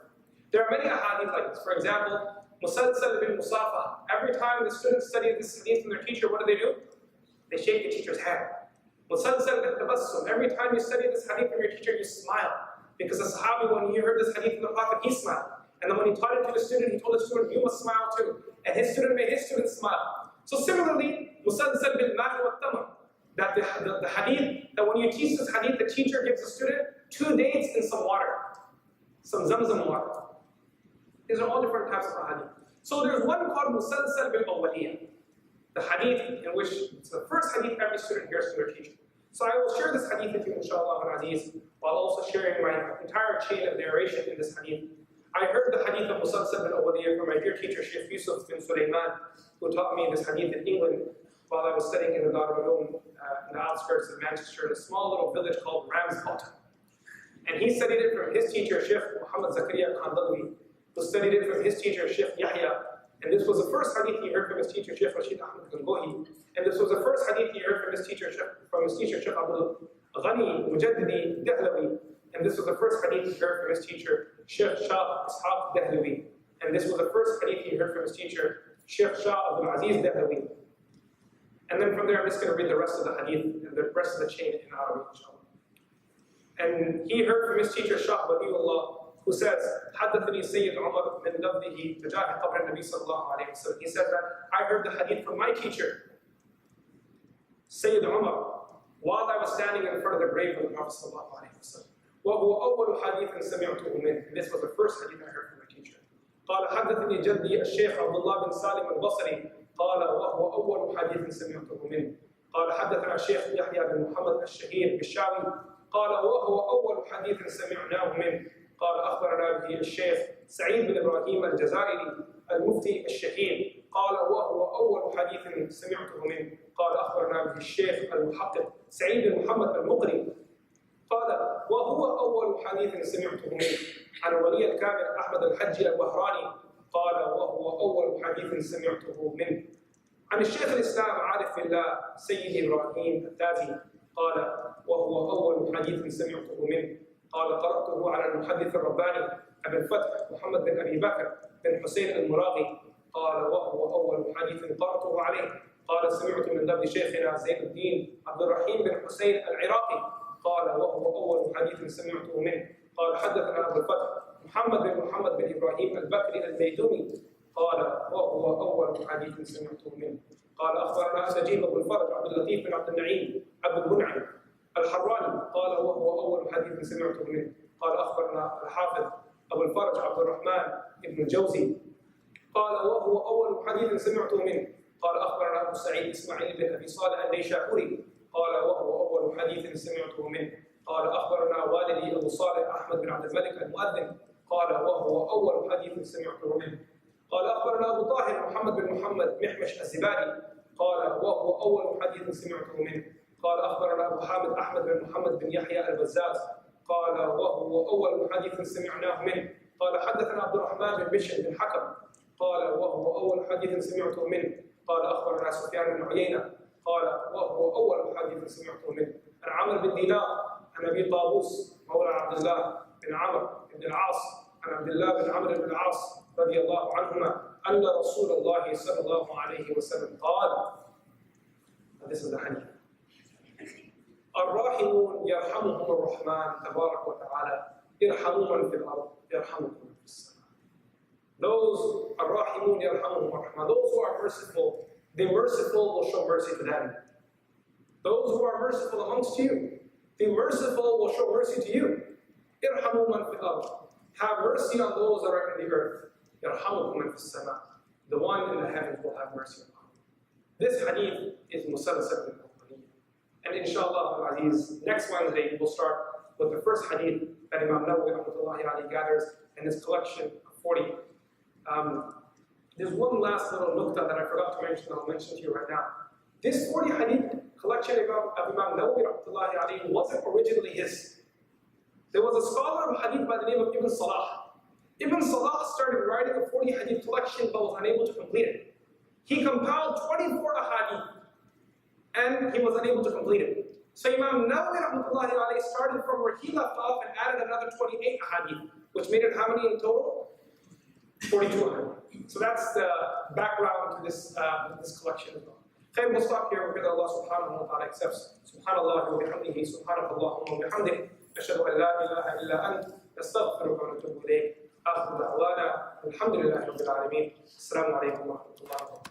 There are many ahadith like this. For example, Musalsal bil-Musafa. Every time the students study this hadith from their teacher, what do? They shake the teacher's hand. Musalsal bil-Tabassum. Every time you study this hadith from your teacher, you smile. Because the Sahabi, when he heard this hadith from the Prophet, he smiled. And then when he taught it to the student, he told the student, you must smile too. And his student made his student smile. So similarly, Musalsal bil-Ma'i wa tamar. That the hadith, that when you teach this hadith, the teacher gives the student 2 dates and some water. Some zamzam water. These are all different types of hadith. So there's one called Musalsal bil-Awwaliyah. The hadith in which it's the first hadith every student hears from their teacher. So I will share this hadith with you, inshallah al-aziz, while also sharing my entire chain of narration in this hadith. I heard the hadith of Musalsal bil-Awwaliyah from my dear teacher, Sheikh Yusuf bin Sulaiman, who taught me this hadith in England while I was studying in the Darul in the outskirts of Manchester, in a small little village called Ramsbottom. And he studied it from his teacher, Sheikh Muhammad Zakaria Kandalwi, who studied it from his teacher, Sheikh Yahya. And this was the first hadith he heard from his teacher, Sheikh Rashid Ahmed Gangohi. And this was the first hadith he heard from his teacher, Sheikh Abdul Ghani Mujaddidi Dahlawi. And this was the first hadith he heard from his teacher, Sheikh Shah Ishaq Dahlawi. And this was the first hadith he heard from his teacher, Sheikh Shah Abdul Aziz Dahlawi. And then from there, I'm just going to read the rest of the hadith and the rest of the chain in Arabic, inshallah. And he heard from his teacher, Shah Waliullah, who says, حدثني سيد عمر من لفظه تجاه قبر النبي صلى الله عليه وسلم. He said that I heard the hadith from my teacher, Sayyid Umar, while I was standing in front of the grave of the Prophet صلى الله عليه وسلم. وهو أول حديث سمعته منه. And this was the first hadith I heard from my teacher. قال حدثني جدي الشيخ عبد الله بن سالم البصري قال وهو أول حديث سمعته منه. قال حدثنا الشيخ يحيى بن محمد الشهير بالشاوي قال وهو أول حديث سمعناه منه. قال أخبرنا به الشيخ سعيد بن إبراهيم الجزائري المفتي الشهير قال وهو أول حديث سمعته منه. قال أخبرنا به الشيخ المحقق سعيد بن محمد المقري قال وهو أول حديث سمعته منه. عن ولي الكامل أحمد الحجي الوهراني قال وهو أول حديث سمعته منه. عن الشيخ الإسلام عارف بالله سيد إبراهيم التازي قال وهو أول حديث سمعته منه. قال قرأته على المحدث الرباني أبي الفتح محمد بن أبي بكر بن حسين المراغي قال وهو أول حديث قرأته عليه. قال سمعت من لفظ شيخنا زين الدين عبد الرحيم بن حسين العراقي قال وهو أول حديث سمعته منه. قال حدثنا أبو الفتح محمد بن إبراهيم البكري الميدوني قال وهو أول حديث سمعته منه. قال أخبرنا نجيب بن فرج عبد اللطيف بن عبد النعيم عبد المنعم الحراني قال وهو أول حديث سمعته منه. قال أخبرنا الحافظ أبو الفرج عبد الرحمن بن الجوزي قال وهو أول حديث سمعته منه. قال أخبرنا أبو سعيد إسماعيل بن أبي صالح النيشابوري قال وهو أول حديث سمعته منه. قال أخبرنا والدي أبو صالح أحمد بن عبد الملك المؤذن قال وهو أول حديث سمعته منه. قال أخبرنا أبو طاهر محمد بن محمد محمش الزبادي قال وهو أول حديث سمعته منه. قال أخبرنا أبو حامد أحمد بن محمد بن يحيى البزاز قال وهو أول حديث سمعناه منه. قال حدثنا عبد الرحمن بن بشر بن حكم قال وهو أول حديث سمعته منه. قال أخبرنا سفيان بن عيينة قال وهو أول حديث سمعته منه. عن عمرو بن دينار عن أبي طاووس مولى عبد الله بن عمرو بن العاص عن عبد الله بن عمرو بن العاص رضي رضي الله عنهما أن رسول الله صلى الله عليه وسلم قال, and this is the hadith, الراحمون يرحمهم الرحمن تبارك وتعالى ارحموا من في الأرض يرحمكم من في السماء. Those الراحمون يرحمهم الرحمن, those who are merciful, the merciful will show mercy to them. Those who are merciful amongst you, the merciful will show mercy to you. ارحموا من في الأرض, have mercy on those that are in the earth. يرحمكم من في السماء, the one in the heavens will have mercy on you. This hadith is musalsal bin al-Qur'an. And inshallah al-Aziz, next Wednesday we'll start with the first hadith that Imam An-Nawawi gathers in his collection of 40. There's one last little nukta that I forgot to mention, I'll mention to you right now. This 40 hadith collection of Imam An-Nawawi wasn't originally his. There was a scholar of hadith by the name of Ibn Salah. Ibn Salah started writing a 40 hadith collection but was unable to complete it. He compiled 24 ahadith and he was unable to complete it. So Imam Nawawi started from where he left off and added another 28 ahadith, which made it how many in total? 42 ahadith. So that's the background to this collection as well. Okay, we'll stop here because Allah subhanahu wa ta'ala accepts. Subhanallah wa bihamdihi, subhanakallahumma wa bihamdik. أشهد أن لا إله إلا أنت نستغفرك ونتوب إليك. آخر دعوانا الحمد لله رب العالمين. السلام عليكم ورحمة الله وبركاته.